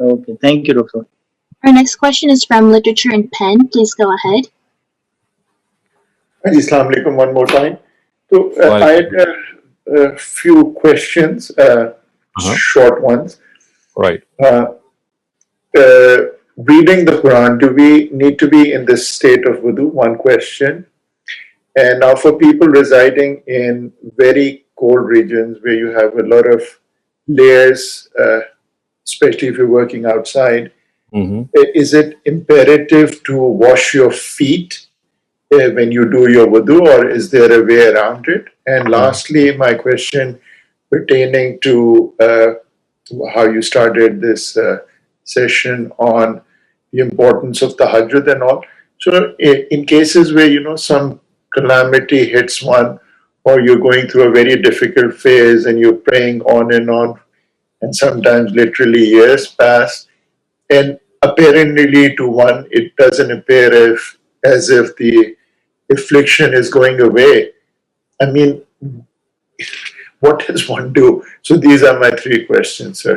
Okay, thank you, Doctor. Our next question is from Literature and Pen. Please go ahead. Assalamu alaikum one more time. So I had a few questions, short ones. Right. Reading the Quran, do we need to be in this state of wudu? One question. And now for people residing in very cold regions where you have a lot of layers, especially if you're working outside, is it imperative to wash your feet when you do your wudu, or is there a way around it? And lastly, my question pertaining to how you started this session on the importance of tahajjud and all. So in cases where, some calamity hits one, or you're going through a very difficult phase and you're praying on, and sometimes literally years pass, and apparently to one it doesn't appear as if the affliction is going away. I mean, what does one do? So these are my three questions, sir.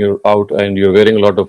you're out and you're wearing a lot of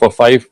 for 5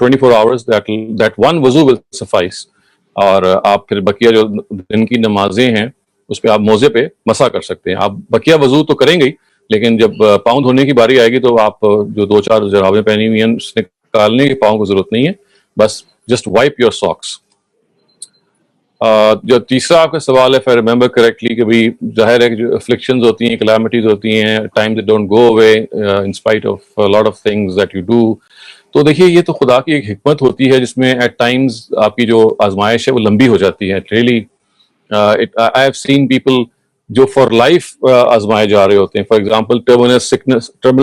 24 hours, that one wuzu will suffice. اور آپ پھر بقیہ جو دن کی نمازیں ہیں اس پہ آپ موزے پہ مسا کر سکتے ہیں. آپ بقیہ وضو تو کریں گے ہی، لیکن جب پاؤں دھونے کی باری آئے گی تو آپ جو 2-4 جرابیں پہنی ہوئی ہیں اس نکالنے کی پاؤں کو ضرورت نہیں ہے، بس جسٹ وائپ یور ساکس. جو تیسرا آپ کا سوال ہے if I remember correctly کہ بھائی ظاہر ہے کہ جو افلکشنز ہوتی ہیں، کلیمٹیز ہوتی ہیں، time they don't go away in spite of a lot of things that you do. تو دیکھیے یہ تو خدا کی ایک حکمت ہوتی ہے جس میں ایٹ ٹائمز آپ کی جو آزمائش ہے وہ لمبی ہو جاتی ہے. Really I have seen people جو فار لائف آزمائے جا رہے ہوتے ہیں. فار ایگزامپل ٹرمینل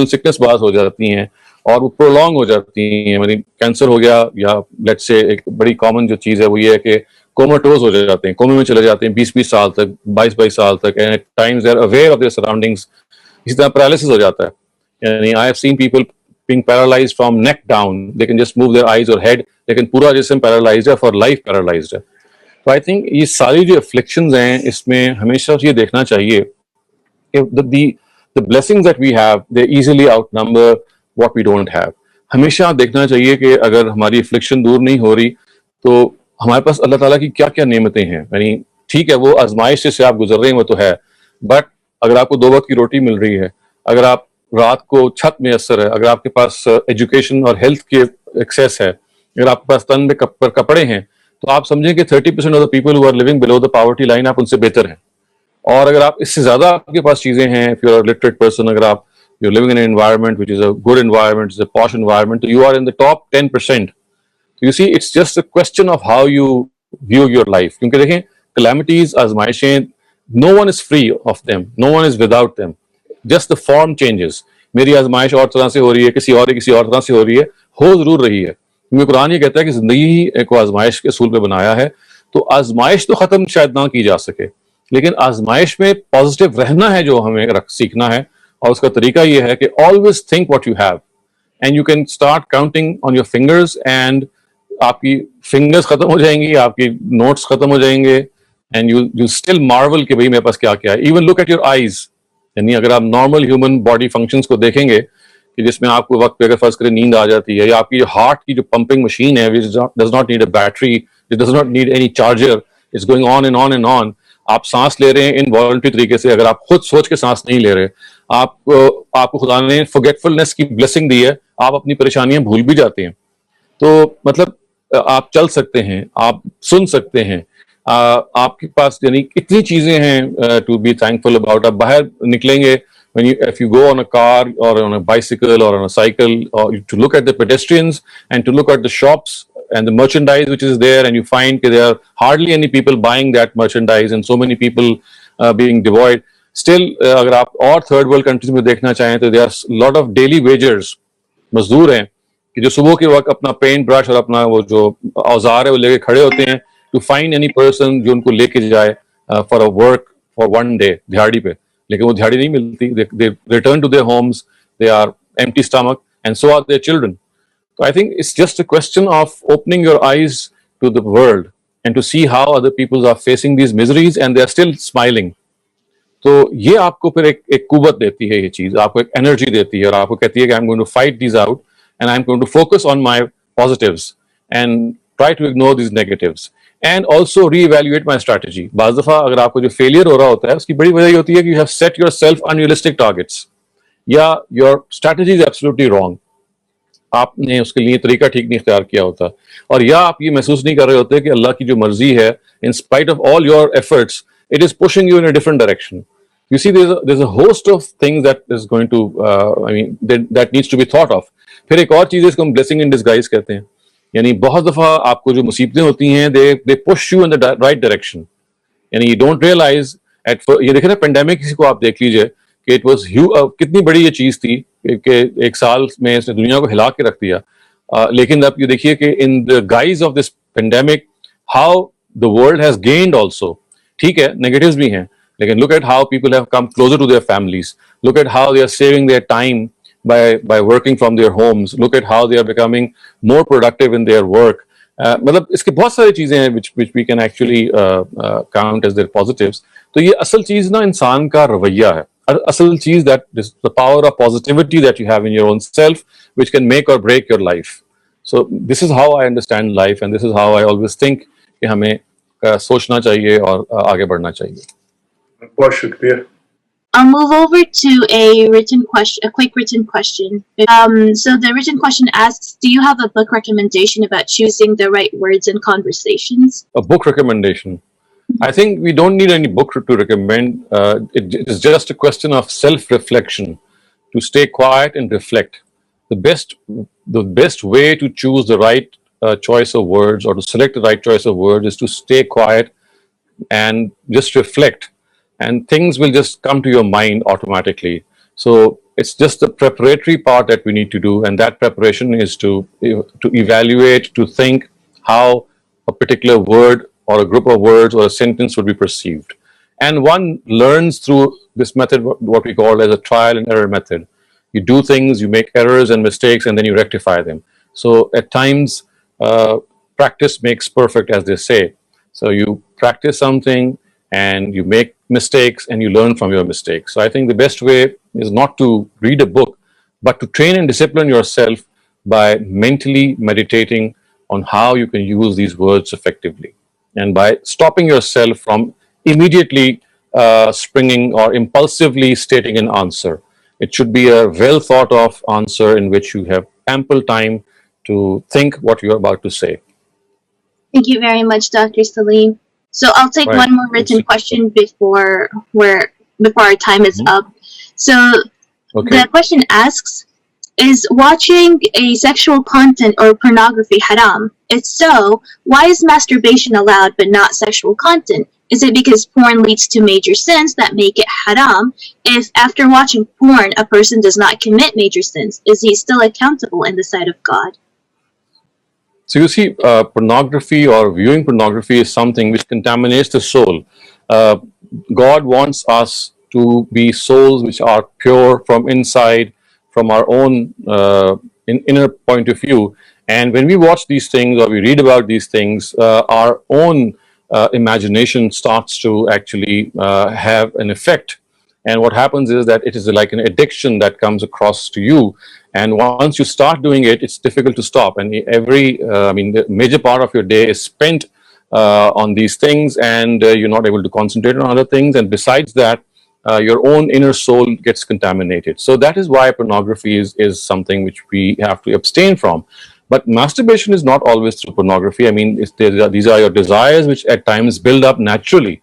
سکنس بعض ہو جاتی ہیں اور وہ پرولونگ ہو جاتی ہیں. یعنی کینسر ہو گیا یا لیٹ سے ایک بڑی کامن جو چیز ہے وہ یہ ہے کہ کوماٹوز ہو جاتے ہیں، کومے میں چلے جاتے ہیں 20 سال تک، 22 سال تک. And at times they are aware of their surroundings. اسی طرح پیرالسس ہو جاتا ہے. یعنی I have seen people being paralyzed from neck down. They can just move their eyes or head. لیکن پورا جسم پیرالائزڈ ہے، فار لائف پیرالائزڈ ہے. تو آئی تھنک یہ ساری جو افلکشنز ہیں اس میں ہمیشہ یہ دیکھنا چاہیے کہ the blessings that we have they easily outnumber what we don't have. ہمیشہ دیکھنا چاہیے کہ اگر ہماری افلکشن دور نہیں ہو رہی تو ہمارے پاس اللہ تعالیٰ کی کیا کیا نعمتیں ہیں. یعنی ٹھیک ہے وہ آزمائش سے آپ گزر رہے ہیں وہ تو ہے، بٹ اگر آپ کو 2 وقت کی روٹی مل رہی ہے، اگر آپ رات کو چھت میسر ہے، اگر آپ کے پاس ایجوکیشن اور ہیلتھ کے ایکسیس ہے، اگر آپ کے پاس تن پر کپڑے ہیں، تو آپ سمجھیں کہ 30% of the people who are living below the poverty line آپ ان سے بہتر ہیں. اور اگر آپ اس سے زیادہ آپ کے پاس چیزیں ہیں، if you are a literate person، اگر آپ you're living in an environment which is a good environment, it's a posh environment, so you are in the top 10%. So you see it's just a question of how you view your life. کیونکہ دیکھیں calamities، آزمائشیں، no one is free of them, no one is without them. Just the form changes. میری آزمائش اور طرح سے ہو رہی ہے، کسی اور طرح سے ہو رہی ہے، ہو ضرور رہی ہے. کیونکہ قرآن یہ کہتا ہے کہ زندگی ہی ایک آزمائش کے اصول پہ بنایا ہے. تو آزمائش تو ختم شاید نہ کی جا سکے، لیکن آزمائش میں پازیٹیو رہنا ہے جو ہمیں سیکھنا ہے. اور اس کا طریقہ یہ ہے کہ always think what you have and you can start counting on your fingers and آپ کی فنگرز ختم ہو جائیں گی، آپ کی نوٹس ختم ہو جائیں گے and you still marvel کہ بھئی میرے پاس کیا کیا ہے. Even look at your eyes. یعنی اگر آپ نارمل ہیومن باڈی فنکشنز کو دیکھیں گے کہ جس میں آپ کو وقت پہ اگر فرض کریں نیند آ جاتی ہے، یا آپ کی ہارٹ کی جو پمپنگ مشین ہے does not need a battery, it does not need any charger, it's going on and on and on. آپ سانس لے رہے ہیں انوالنٹری طریقے سے، اگر آپ خود سوچ کے سانس نہیں لے رہے، آپ کو خدا نے فورگیٹفلنس کی بلیسنگ دی ہے، آپ اپنی پریشانیاں بھول بھی جاتے ہیں. تو مطلب آپ چل سکتے ہیں، آپ سن سکتے ہیں، آپ کے پاس یعنی اتنی چیزیں ہیں ٹو بی تھینکفل اباؤٹ. آپ باہر نکلیں گے if you go on a car or on a bicycle or on a cycle, or to look at the pedestrians and to look at the shops and the merchandise which is there, and you find that there are hardly any people buying that merchandise and so many people being devoid. Still agar aap aur third world countries mein dekhna chahein to there are a lot of daily wagers, mazdoor hain کہ جو صبح کے وقت اپنا paint brush اور اپنا وہ جو اوزار ہے وہ لے کے کھڑے ہوتے ہیں ٹو فائنڈ اینی پرسن جو ان کو لے کے جائے for a work for one day دہاڑی پہ. لیکن وہ دہاڑی نہیں ملتی. they return to their homes, they are empty stomach and so are their children. So I think it's just a question of opening your eyes to the world and to see how other people are facing these miseries and they are still smiling. تو یہ آپ کو پھر ایک قوت دیتی ہے، یہ چیز آپ کو ایک انرجی دیتی ہے اور آپ کو کہتی ہے کہ I'm going to fight these out and I'm going to focus on my positives and try to ignore these negatives and also re-evaluate my strategy. بعض دفعہ اگر آپ کو جو فیلئر ہو رہا ہوتا ہے اس کی بڑی وجہ یہ ہوتی ہے کہ you have set yourself unrealistic targets یا your strategy is absolutely wrong. آپ نے اس کے لیے طریقہ ٹھیک نہیں اختیار کیا ہوتا، اور یا آپ یہ محسوس نہیں کر رہے ہوتے کہ اللہ کی جو مرضی ہے in spite of all your efforts it is pushing you in a different direction. You see there's a host of things that is going to that needs to be thought of. پھر ایک اور چیز ہے اس کو ہم blessing in disguise کہتے ہیں. یعنی بہت دفعہ آپ کو جو مصیبتیں ہوتی ہیں they push you in the right direction. یعنی you don't realize یہ دیکھیں نا پینڈیمک کسی کو آپ دیکھ لیجئے کہ it was کتنی بڑی یہ چیز تھی کہ ایک سال میں اس نے دنیا کو ہلا کے رکھ دیا. لیکن اب یہ دیکھیے کہ in the guise of this pandemic how the world has gained also. ٹھیک ہے نیگیٹوز بھی ہیں، لیکن look at how people have come closer to their families. Look at how they are saving their time by working from their homes. Look at how they are becoming more productive in their work. مطلب اس کے بہت ساری چیزیں ہیں which we can actually count as their positives. تو یہ اصل چیز نا انسان کا رویہ ہے، اصل چیز that is the power of positivity that you have in your own self which can make or break your life. So this is how I understand life and this is how I always think کہ ہمیں سوچنا چاہیے اور آگے بڑھنا چاہیے. بہت شکریہ. I'll move over to a quick written question. So the written question asks, do you have a book recommendation about choosing the right words in conversations? A book recommendation. I think we don't need any book to recommend. It is just a question of self-reflection, to stay quiet and reflect. The best way to choose the right choice of words, or to select the right choice of words, is to stay quiet and just reflect, and things will just come to your mind automatically. So it's just the preparatory part that we need to do, and that preparation is to evaluate, to think how a particular word or a group of words or a sentence would be perceived. And one learns through this method, what we call as a trial and error method. You do things, you make errors and mistakes, and then you rectify them. So at times, practice makes perfect, as they say. So you practice something and you make mistakes and you learn from your mistakes. So I think the best way is not to read a book, but to train and discipline yourself by mentally meditating on how you can use these words effectively, and by stopping yourself from immediately springing or impulsively stating an answer. It should be a well thought of answer in which you have ample time to think what you're about to say. Thank you very much, Dr. Salim. So I'll take Right. one more written question before our time is up. So Okay. the question asks, is watching a sexual content or pornography haram? If so, why is masturbation allowed but not sexual content? Is it because porn leads to major sins that make it haram? If after watching porn a person does not commit major sins, is he still accountable in the sight of God? So you see, pornography or viewing pornography is something which contaminates the soul. God wants us to be souls which are pure from inside, from our own inner point of view. And when we watch these things or we read about these things, our own imagination starts to actually have an effect. And what happens is that it is like an addiction that comes across to you. And once you start doing it, it's difficult to stop. And the major part of your day is spent on these things, and you're not able to concentrate on other things. And besides that, your own inner soul gets contaminated. So that is why pornography is something which we have to abstain from. But masturbation is not always through pornography. I mean, these are your desires which at times build up naturally.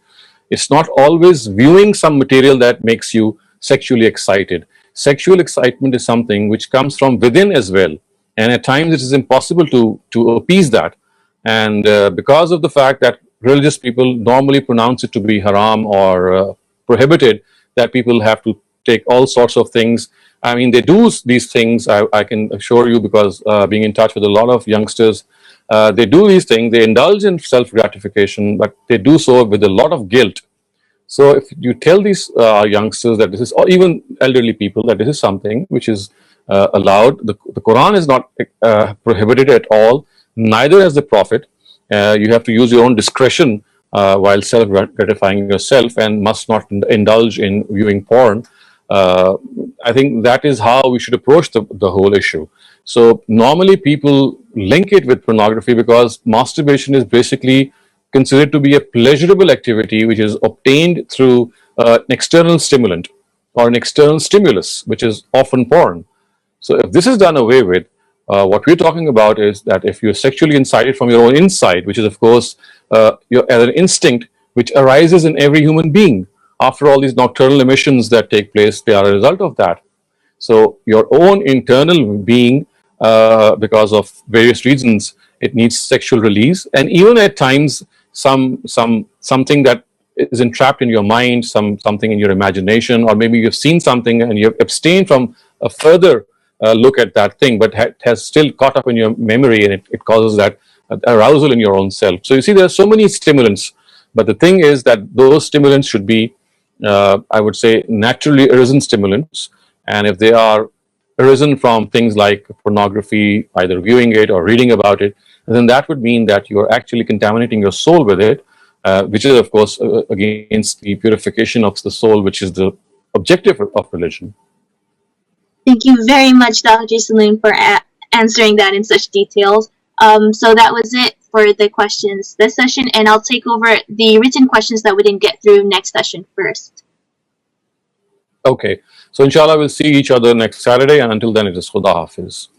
It's not always viewing some material that makes you sexually excited. Sexual excitement is something which comes from within as well. And at times it is impossible to appease that. And because of the fact that religious people normally pronounce it to be haram or prohibited, that people have to take all sorts of things. I mean, they do these things, I can assure you, because being in touch with a lot of youngsters, they do these things, they indulge in self-gratification, but they do so with a lot of guilt. So if you tell these youngsters that this is, or even elderly people, that this is something which is allowed, the Quran is not prohibited at all, neither has the Prophet. You have to use your own discretion while self-gratifying yourself, and must not indulge in viewing porn. I think that is how we should approach the whole issue. So normally people link it with pornography because masturbation is basically considered to be a pleasurable activity which is obtained through an external stimulant or an external stimulus, which is often porn. So if this is done away with, what we're talking about is that if you're sexually incited from your own inside, which is of course an instinct which arises in every human being. After all, these nocturnal emissions that take place, they are a result of that. So your own internal being, because of various reasons, it needs sexual release. And even at times, something that is entrapped in your mind, something in your imagination, or maybe you've seen something and you've abstained from a further look at that thing, but has still caught up in your memory, and it causes that arousal in your own self. So you see, there are so many stimulants, but the thing is that those stimulants should be, I would say, naturally arisen stimulants. And if they are arisen from things like pornography, either viewing it or reading about it, then that would mean that you are actually contaminating your soul with it, which is of course against the purification of the soul, which is the objective of religion. Thank you very much, Dr. Salim, for answering that in such details. So that was it for the questions this session, and I'll take over the written questions that we didn't get through next session first. Okay, so inshallah we'll see each other next Saturday, and until then it is Khuda Hafiz.